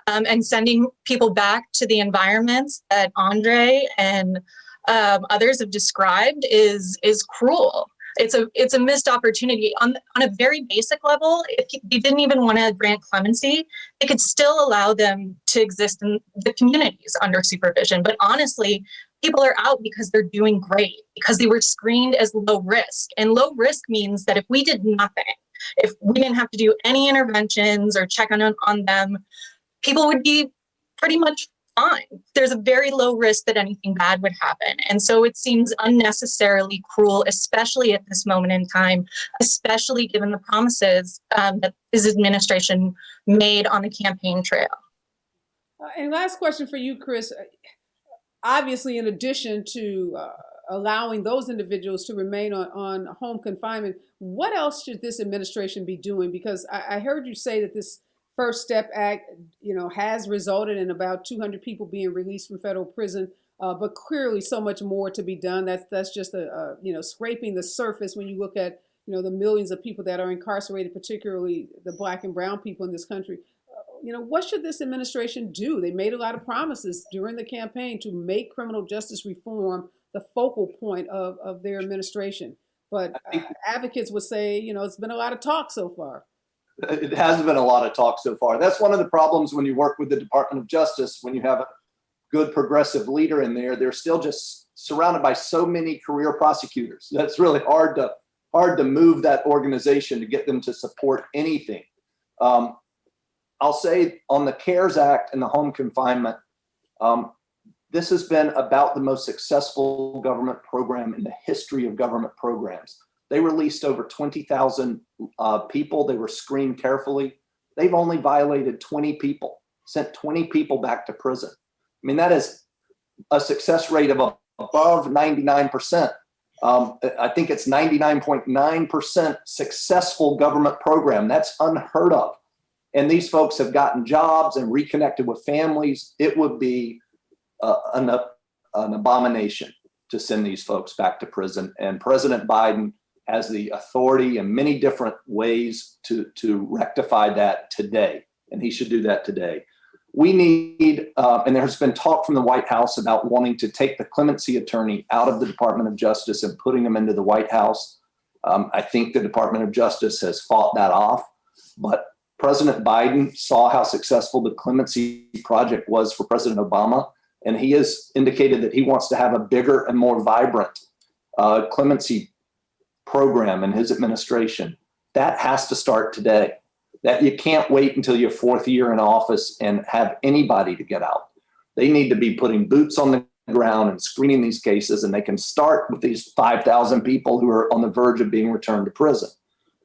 And sending people back to the environments that Andre and others have described is cruel. It's a missed opportunity. On a very basic level, if they didn't even want to grant clemency, they could still allow them to exist in the communities under supervision. But honestly, people are out because they're doing great, because they were screened as low risk. And low risk means that if we did nothing, if we didn't have to do any interventions or check on them, people would be pretty much fine. There's a very low risk that anything bad would happen. And so it seems unnecessarily cruel, especially at this moment in time, especially given the promises that his administration made on the campaign trail. And last question for you, Chris. Obviously, in addition to allowing those individuals to remain on home confinement, what else should this administration be doing? Because I heard you say that this First Step Act, has resulted in about 200 people being released from federal prison, but clearly so much more to be done. That's just scraping the surface when you look at the millions of people that are incarcerated, particularly the Black and brown people in this country. What should this administration do? They made a lot of promises during the campaign to make criminal justice reform the focal point of their administration. But advocates would say, it's been a lot of talk so far. It has been a lot of talk so far. That's one of the problems when you work with the Department of Justice. When you have a good progressive leader in there, they're still just surrounded by so many career prosecutors. That's really hard to move that organization to get them to support anything. I'll say on the CARES Act and the home confinement, this has been about the most successful government program in the history of government programs. They released over 20,000 people. They were screened carefully. They've only violated 20 people, sent 20 people back to prison. I mean, that is a success rate of above 99%. I think it's 99.9% successful government program. That's unheard of. And these folks have gotten jobs and reconnected with families. It would be an abomination to send these folks back to prison. And President Biden has the authority in many different ways to rectify that today. And he should do that today. We need, and there's been talk from the White House about wanting to take the clemency attorney out of the Department of Justice and putting him into the White House. I think the Department of Justice has fought that off, but President Biden saw how successful the clemency project was for President Obama, and he has indicated that he wants to have a bigger and more vibrant clemency program in his administration. That has to start today. That you can't wait until your fourth year in office and have anybody to get out. They need to be putting boots on the ground and screening these cases, and they can start with these 5,000 people who are on the verge of being returned to prison.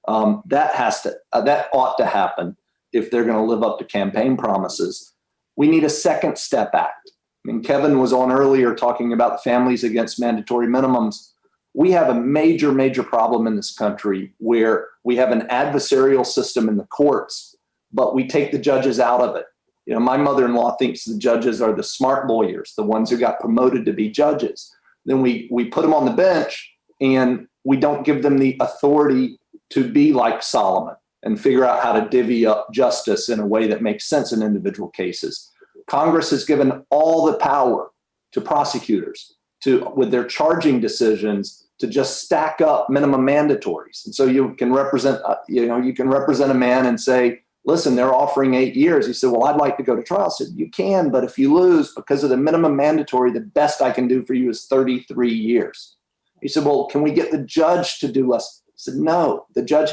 That ought to happen if they're going to live up to campaign promises. We need a Second Step Act. I mean, Kevin was on earlier talking about the Families Against Mandatory Minimums. We have a major, major problem in this country where we have an adversarial system in the courts, but we take the judges out of it. You know, my mother-in-law thinks the judges are the smart lawyers, the ones who got promoted to be judges. Then we put them on the bench and we don't give them the authority to be like Solomon and figure out how to divvy up justice in a way that makes sense in individual cases. Congress has given all the power to prosecutors with their charging decisions to just stack up minimum mandatories. And so you can represent a man and say, listen, they're offering 8 years. He said, well, I'd like to go to trial. I said, you can, but if you lose because of the minimum mandatory, the best I can do for you is 33 years. He said, well, can we get the judge to do less? I said, no, the judge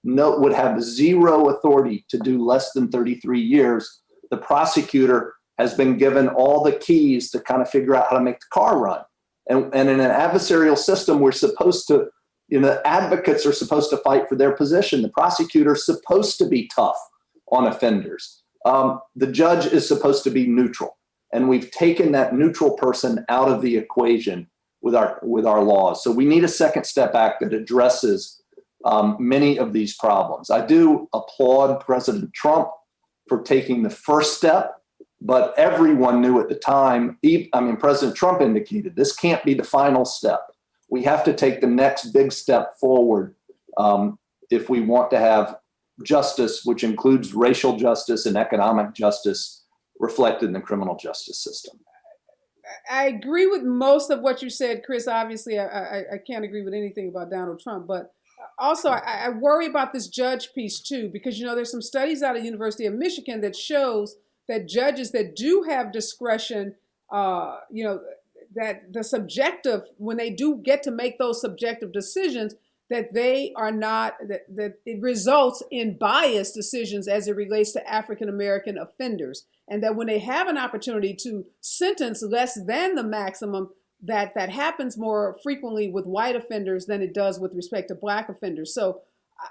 would have zero authority to do less than 33 years. The prosecutor has been given all the keys to kind of figure out how to make the car run. And in an adversarial system, we're supposed to, advocates are supposed to fight for their position. The prosecutor's supposed to be tough on offenders. The judge is supposed to be neutral. And we've taken that neutral person out of the equation with our laws. So we need a Second Step Act that addresses many of these problems. I do applaud President Trump for taking the first step. But everyone knew at the time, President Trump indicated this can't be the final step. We have to take the next big step forward if we want to have justice, which includes racial justice and economic justice reflected in the criminal justice system. I agree with most of what you said, Chris. Obviously, I can't agree with anything about Donald Trump, but also I worry about this judge piece too, because, there's some studies out of the University of Michigan that shows that judges that do have discretion, that the subjective, when they do get to make those subjective decisions, that they are not, that it results in biased decisions as it relates to African-American offenders. And that when they have an opportunity to sentence less than the maximum, that happens more frequently with white offenders than it does with respect to Black offenders. So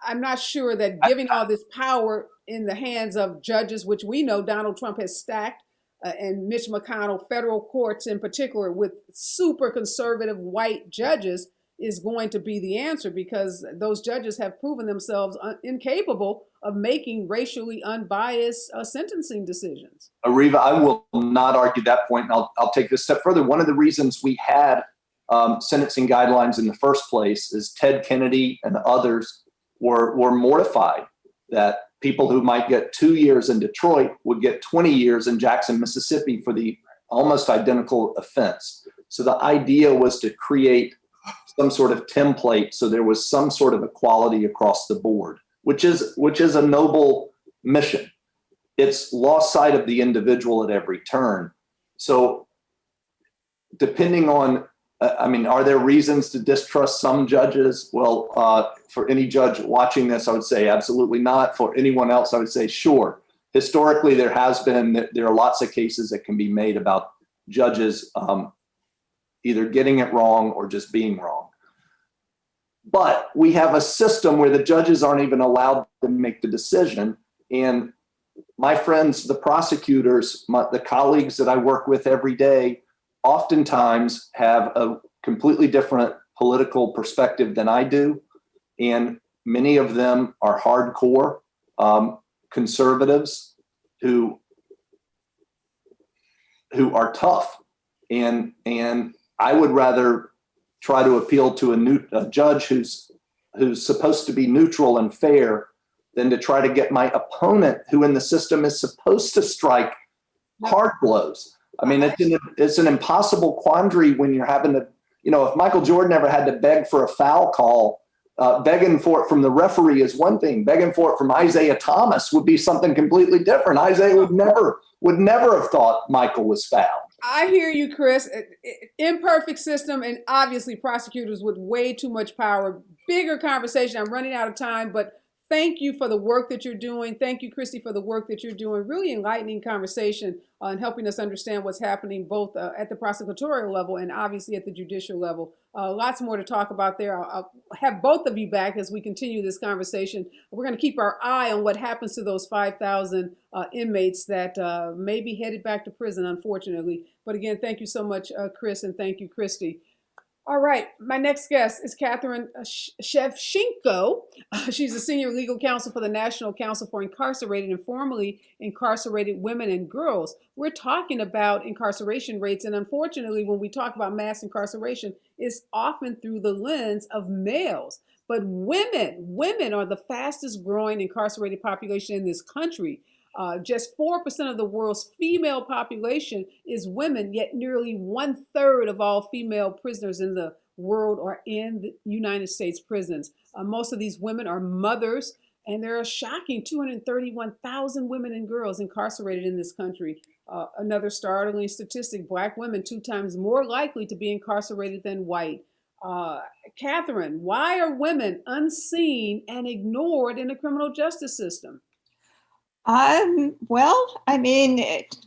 I'm not sure that giving all this power in the hands of judges, which we know Donald Trump has stacked, and Mitch McConnell, federal courts in particular, with super conservative white judges, is going to be the answer, because those judges have proven themselves incapable of making racially unbiased sentencing decisions. Areva, I will not argue that point, and I'll take this a step further. One of the reasons we had sentencing guidelines in the first place is Ted Kennedy and others were mortified that people who might get 2 years in Detroit would get 20 years in Jackson, Mississippi for the almost identical offense. So the idea was to create some sort of template so there was some sort of equality across the board, which is a noble mission. It's lost sight of the individual at every turn. So depending on, are there reasons to distrust some judges? Well, for any judge watching this, I would say absolutely not. For anyone else, I would say sure. Historically, there are lots of cases that can be made about judges either getting it wrong or just being wrong. But we have a system where the judges aren't even allowed to make the decision. And my friends, the prosecutors, the colleagues that I work with every day, oftentimes have a completely different political perspective than I do. And many of them are hardcore conservatives who are tough. And I would rather try to appeal to a judge who's supposed to be neutral and fair than to try to get my opponent, who in the system is supposed to strike hard blows. I mean, it's an impossible quandary when you're having to, if Michael Jordan ever had to beg for a foul call, begging for it from the referee is one thing. Begging for it from Isaiah Thomas would be something completely different. Isaiah would never have thought Michael was fouled. I hear you, Chris. Imperfect system, and obviously prosecutors with way too much power. Bigger conversation. I'm running out of time, but thank you for the work that you're doing. Thank you, Christy, for the work that you're doing. Really enlightening conversation on helping us understand what's happening both at the prosecutorial level and obviously at the judicial level. Lots more to talk about there. I'll have both of you back as we continue this conversation. We're going to keep our eye on what happens to those 5,000 inmates that may be headed back to prison, unfortunately. But again, thank you so much, Chris, and thank you, Christy. All right, my next guest is Catherine Sevcenko. She's a senior legal counsel for the National Council for Incarcerated and Formerly Incarcerated Women and Girls. We're talking about incarceration rates, and unfortunately, when we talk about mass incarceration, it's often through the lens of males. But women are the fastest growing incarcerated population in this country. Just 4% of the world's female population is women, yet nearly 1/3 of all female prisoners in the world are in the United States prisons. Most of these women are mothers, and there are a shocking 231,000 women and girls incarcerated in this country. Another startling statistic, Black women 2 times more likely to be incarcerated than white. Catherine, why are women unseen and ignored in the criminal justice system?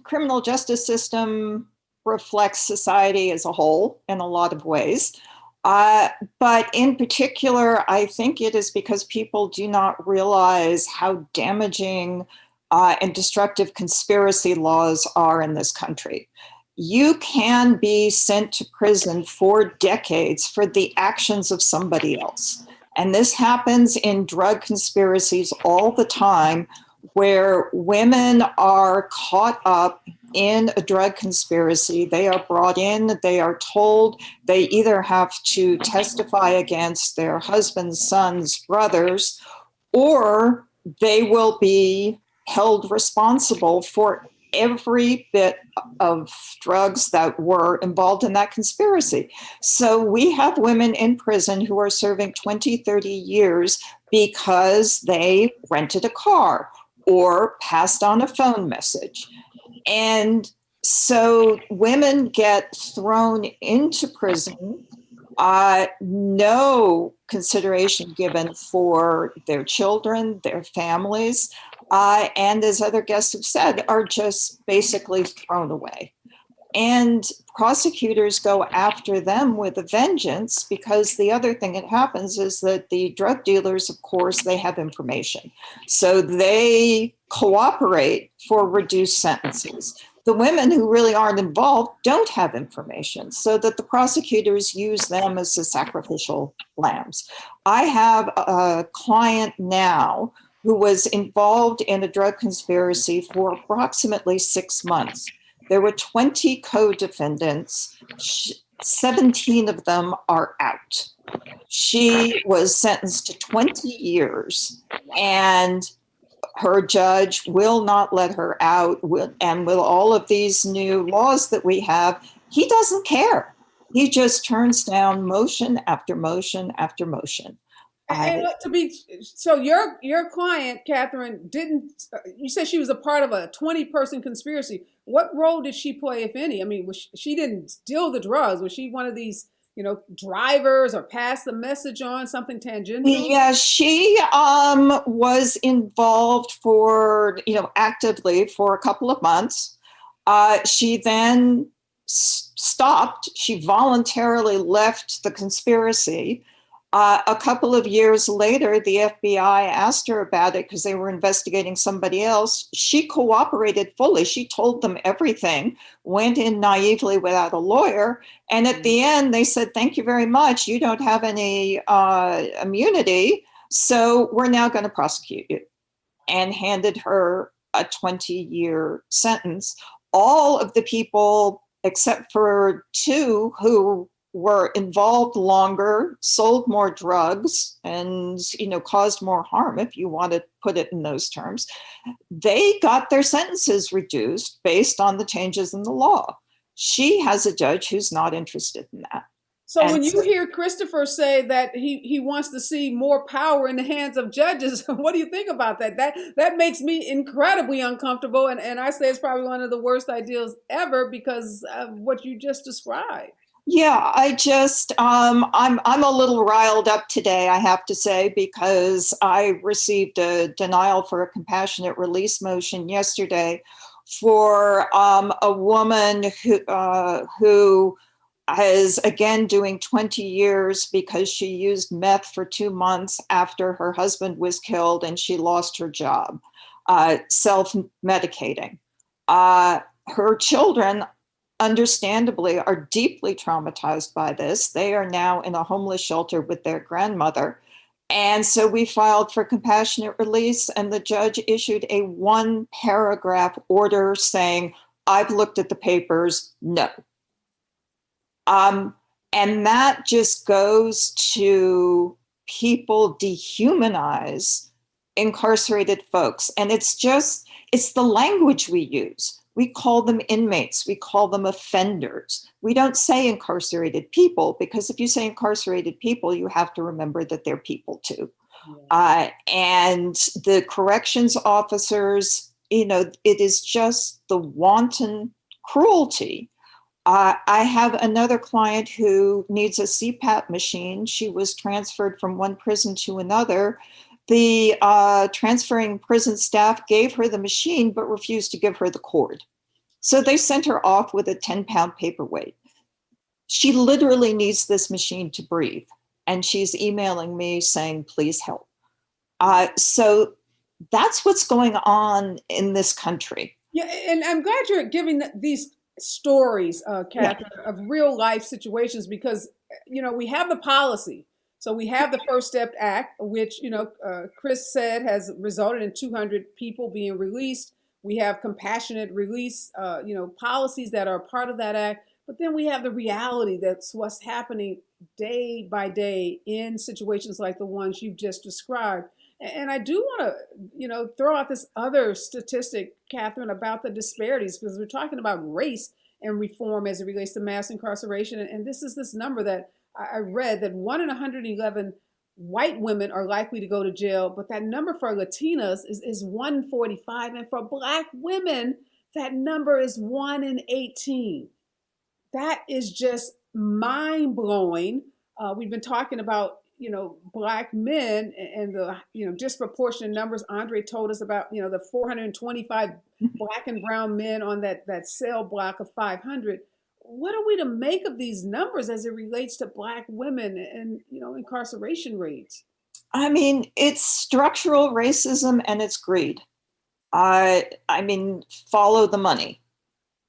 Criminal justice system reflects society as a whole in a lot of ways. But in particular, I think it is because people do not realize how damaging and destructive conspiracy laws are in this country. You can be sent to prison for decades for the actions of somebody else. And this happens in drug conspiracies all the time, where women are caught up in a drug conspiracy. They are brought in, they are told they either have to testify against their husbands, sons, brothers, or they will be held responsible for every bit of drugs that were involved in that conspiracy. So we have women in prison who are serving 20, 30 years because they rented a car or passed on a phone message. And so women get thrown into prison, no consideration given for their children, their families, and as other guests have said, are just basically thrown away. And prosecutors go after them with a vengeance, because the other thing that happens is that the drug dealers, of course, they have information. So they cooperate for reduced sentences. The women who really aren't involved don't have information, so that the prosecutors use them as the sacrificial lambs. I have a client now who was involved in a drug conspiracy for approximately 6 months. There were 20 co-defendants, 17 of them are out. She was sentenced to 20 years, and her judge will not let her out. And with all of these new laws that we have, he doesn't care. He just turns down motion after motion after motion. So your client, Catherine, didn't, you said she was a part of a 20-person conspiracy. What role did she play, if any? I mean, she didn't deal the drugs. Was she one of these, drivers, or pass the message on, something tangential? Yeah, she was involved for, actively for a couple of months. She then stopped. She voluntarily left the conspiracy. A couple of years later, the FBI asked her about it because they were investigating somebody else. She cooperated fully. She told them everything, went in naively without a lawyer. And at the end, they said, thank you very much. You don't have any immunity. So we're now going to prosecute you, and handed her a 20-year sentence. All of the people, except for 2 who were involved longer, sold more drugs, and caused more harm, if you want to put it in those terms, they got their sentences reduced based on the changes in the law. She has a judge who's not interested in that. So when you hear Christopher say that he wants to see more power in the hands of judges, what do you think about that? That makes me incredibly uncomfortable, and I say it's probably one of the worst ideas ever because of what you just described. Yeah, I'm a little riled up today, I have to say, because I received a denial for a compassionate release motion yesterday for a woman who is again doing 20 years because she used meth for 2 months after her husband was killed and she lost her job, self-medicating. Her children, understandably, are deeply traumatized by this. They are now in a homeless shelter with their grandmother. And so we filed for compassionate release, and the judge issued a 1-paragraph order saying, I've looked at the papers, no. And that just goes to people dehumanize incarcerated folks. And it's the language we use. We call them inmates. We call them offenders. We don't say incarcerated people, because if you say incarcerated people, you have to remember that they're people too. Yeah. And the corrections officers, it is just the wanton cruelty. I have another client who needs a CPAP machine. She was transferred from one prison to another. The transferring prison staff gave her the machine, but refused to give her the cord. So they sent her off with a 10-pound paperweight. She literally needs this machine to breathe. And she's emailing me saying, please help. So that's what's going on in this country. Yeah, and I'm glad you're giving these stories, Catherine, of real life situations, because, we have the policy. So we have the First Step Act, which, Chris said has resulted in 200 people being released. We have compassionate release, policies that are part of that act. But then we have the reality that's what's happening day by day in situations like the ones you've just described. And I do want to, throw out this other statistic, Catherine, about the disparities, because we're talking about race and reform as it relates to mass incarceration. And this is this number that I read, that 1 in 111 white women are likely to go to jail, but that number for Latinas is 145. And for Black women, that number is 1 in 18. That is just mind-blowing. We've been talking about, Black men and the, disproportionate numbers. Andre told us about, the 425 Black and brown men on that cell block of 500. What are we to make of these numbers as it relates to Black women and, incarceration rates? I mean, it's structural racism and it's greed. I mean, follow the money.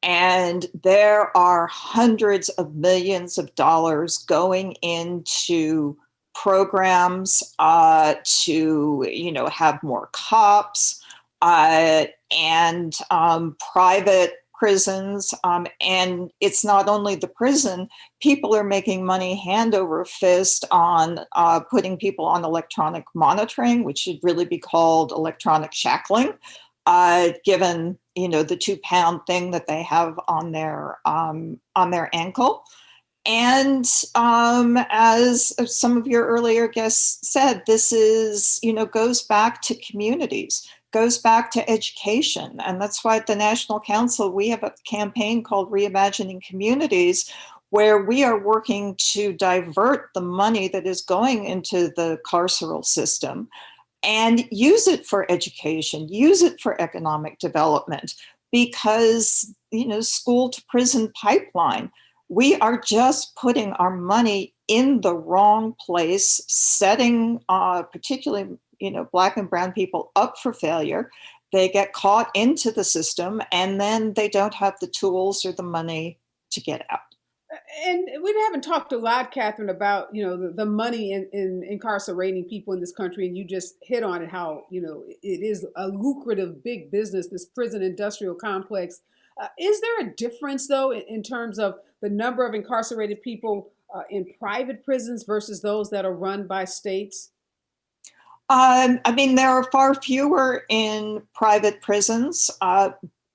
And there are hundreds of millions of dollars going into programs to, have more cops and private prisons. And it's not only the prison, people are making money hand over fist on putting people on electronic monitoring, which should really be called electronic shackling, given, the 2-pound thing that they have on their ankle. And as some of your earlier guests said, this is, goes back to communities, goes back to education. And that's why at the National Council, we have a campaign called Reimagining Communities, where we are working to divert the money that is going into the carceral system and use it for education, use it for economic development, because, school to prison pipeline, we are just putting our money in the wrong place, setting particularly, Black and brown people up for failure. They get caught into the system, and then they don't have the tools or the money to get out. And we haven't talked a lot, Catherine, about the money in incarcerating people in this country, and you just hit on it, how it is a lucrative big business, this prison industrial complex. Is there a difference, though, in terms of the number of incarcerated people in private prisons versus those that are run by states? I mean, there are far fewer in private prisons.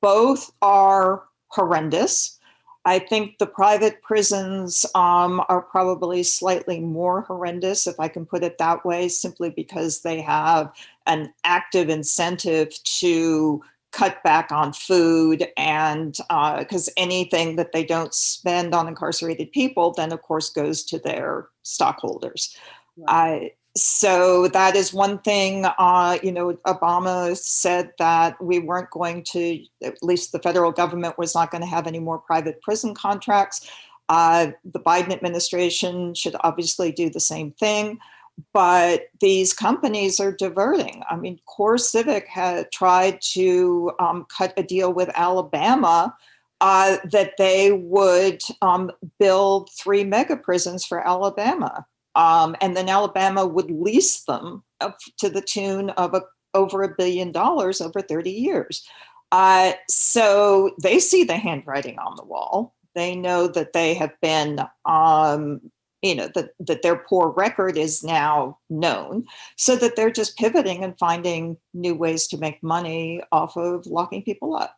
Both are horrendous. I think the private prisons are probably slightly more horrendous, if I can put it that way, simply because they have an active incentive to cut back on food, and because anything that they don't spend on incarcerated people then of course goes to their stockholders. Right. So that is one thing. Obama said that we weren't going to, at least the federal government was not going to have any more private prison contracts. The Biden administration should obviously do the same thing. But these companies are diverting. I mean, Core Civic had tried to cut a deal with Alabama that they would build 3 mega prisons for Alabama. And then Alabama would lease them up to the tune of over $1 billion over 30 years. So they see the handwriting on the wall. They know that they have been, that their poor record is now known, so that they're just pivoting and finding new ways to make money off of locking people up.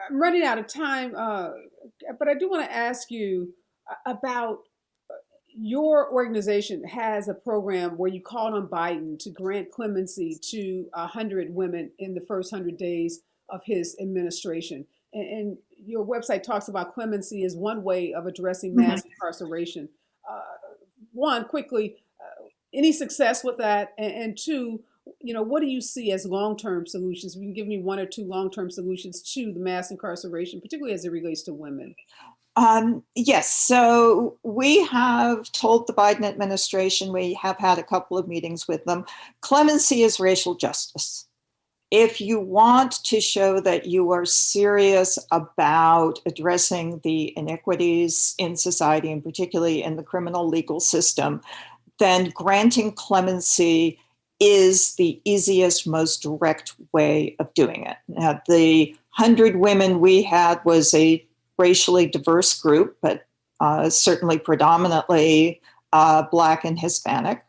I'm running out of time, but I do want to ask you about your organization has a program where you called on Biden to grant clemency to 100 women in the first 100 days of his administration. And your website talks about clemency as one way of addressing mass incarceration. One, quickly, any success with that? And two, what do you see as long-term solutions? If you can give me 1 or 2 long-term solutions to the mass incarceration, particularly as it relates to women. Yes, so we have told the Biden administration, we have had a couple of meetings with them, clemency is racial justice. If you want to show that you are serious about addressing the inequities in society, and particularly in the criminal legal system, then granting clemency is the easiest, most direct way of doing it. Now, the 100 women we had was a racially diverse group, but certainly predominantly Black and Hispanic.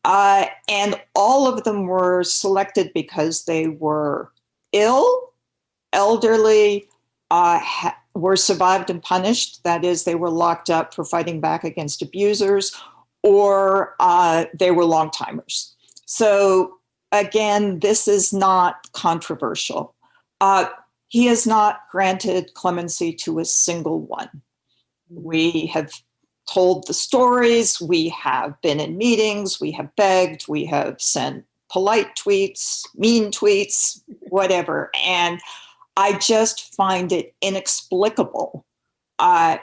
And all of them were selected because they were ill, elderly, were survived and punished. That is, they were locked up for fighting back against abusers, or they were long timers. So again, this is not controversial. He has not granted clemency to a single one. We have told the stories, we have been in meetings, we have begged, we have sent polite tweets, mean tweets, whatever. And I just find it inexplicable that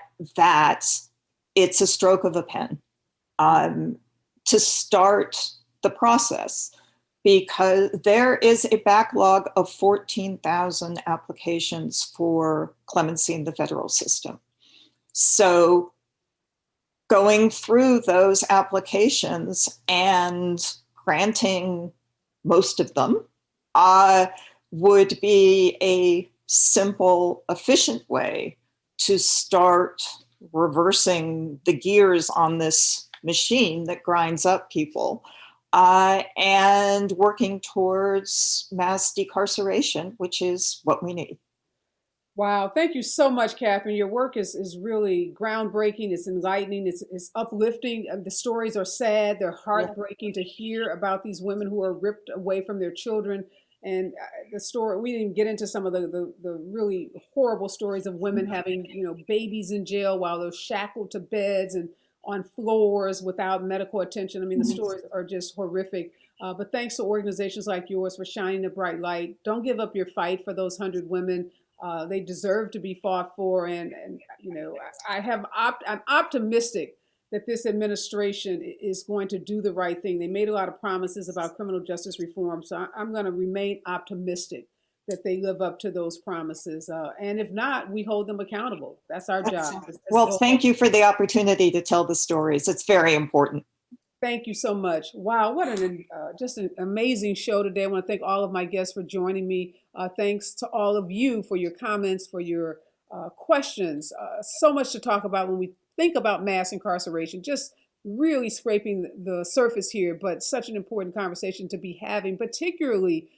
it's a stroke of a pen to start the process, because there is a backlog of 14,000 applications for clemency in the federal system. So going through those applications and granting most of them would be a simple, efficient way to start reversing the gears on this machine that grinds up people. And working towards mass decarceration, which is what we need. Wow. Thank you so much, Catherine. Your work is really groundbreaking. It's enlightening. It's uplifting. The stories are sad. They're heartbreaking to hear about these women who are ripped away from their children. And the story, we didn't get into some of the really horrible stories of women having, babies in jail while they're shackled to beds and on floors without medical attention. I mean, the stories are just horrific. But thanks to organizations like yours for shining a bright light. Don't give up your fight for those 100 women. They deserve to be fought for, and you know, I'm optimistic that this administration is going to do the right thing. They made a lot of promises about criminal justice reform, so I'm going to remain optimistic that they live up to those promises. And if not, we hold them accountable. That's our job. Well, thank you for the opportunity to tell the stories. It's very important. Thank you so much. Wow, what just an amazing show today. I want to thank all of my guests for joining me. Thanks to all of you for your comments, for your questions. So much to talk about when we think about mass incarceration. Just really scraping the surface here, but such an important conversation to be having, particularly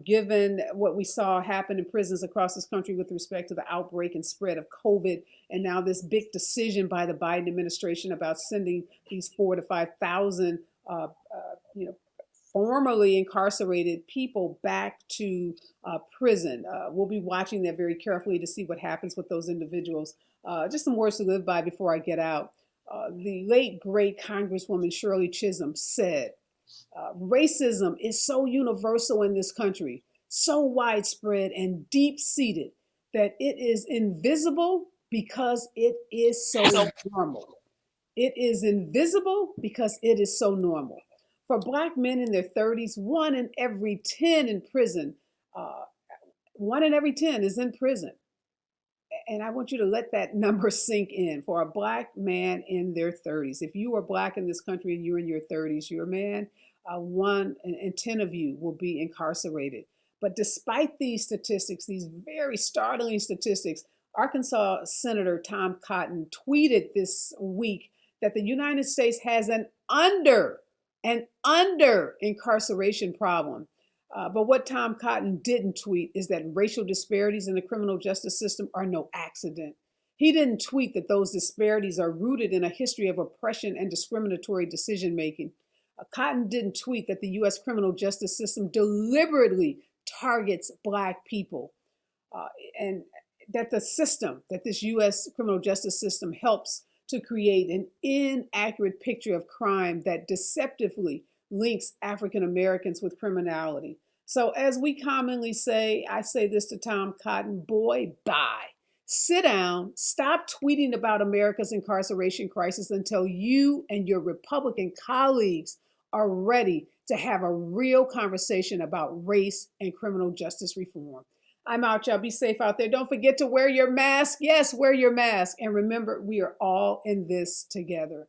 given what we saw happen in prisons across this country with respect to the outbreak and spread of COVID, and now this big decision by the Biden administration about sending these 4,000 to 5,000, formerly incarcerated people back to prison. We'll be watching that very carefully to see what happens with those individuals. Just some words to live by before I get out. The late, great Congresswoman Shirley Chisholm said, racism is so universal in this country, so widespread and deep-seated that it is invisible because it is so normal. It is invisible because it is so normal. For Black men in their 30s, 1 in every 10 in prison, 1 in every 10 is in prison. And I want you to let that number sink in. For a Black man in their 30s, if you are Black in this country and you're in your 30s, you're a man, 1 in 10 of you will be incarcerated. But despite these statistics, these very startling statistics, Arkansas Senator Tom Cotton tweeted this week that the United States has an under incarceration problem. But what Tom Cotton didn't tweet is that racial disparities in the criminal justice system are no accident. He didn't tweet that those disparities are rooted in a history of oppression and discriminatory decision making. Cotton didn't tweet that the U.S. criminal justice system deliberately targets Black people, and that this U.S. criminal justice system helps to create an inaccurate picture of crime that deceptively links African Americans with criminality. So as we commonly say, I say this to Tom Cotton, boy, bye. Sit down, stop tweeting about America's incarceration crisis until you and your Republican colleagues are ready to have a real conversation about race and criminal justice reform. I'm out, y'all. Be safe out there. Don't forget to wear your mask. Yes, wear your mask. And remember, we are all in this together.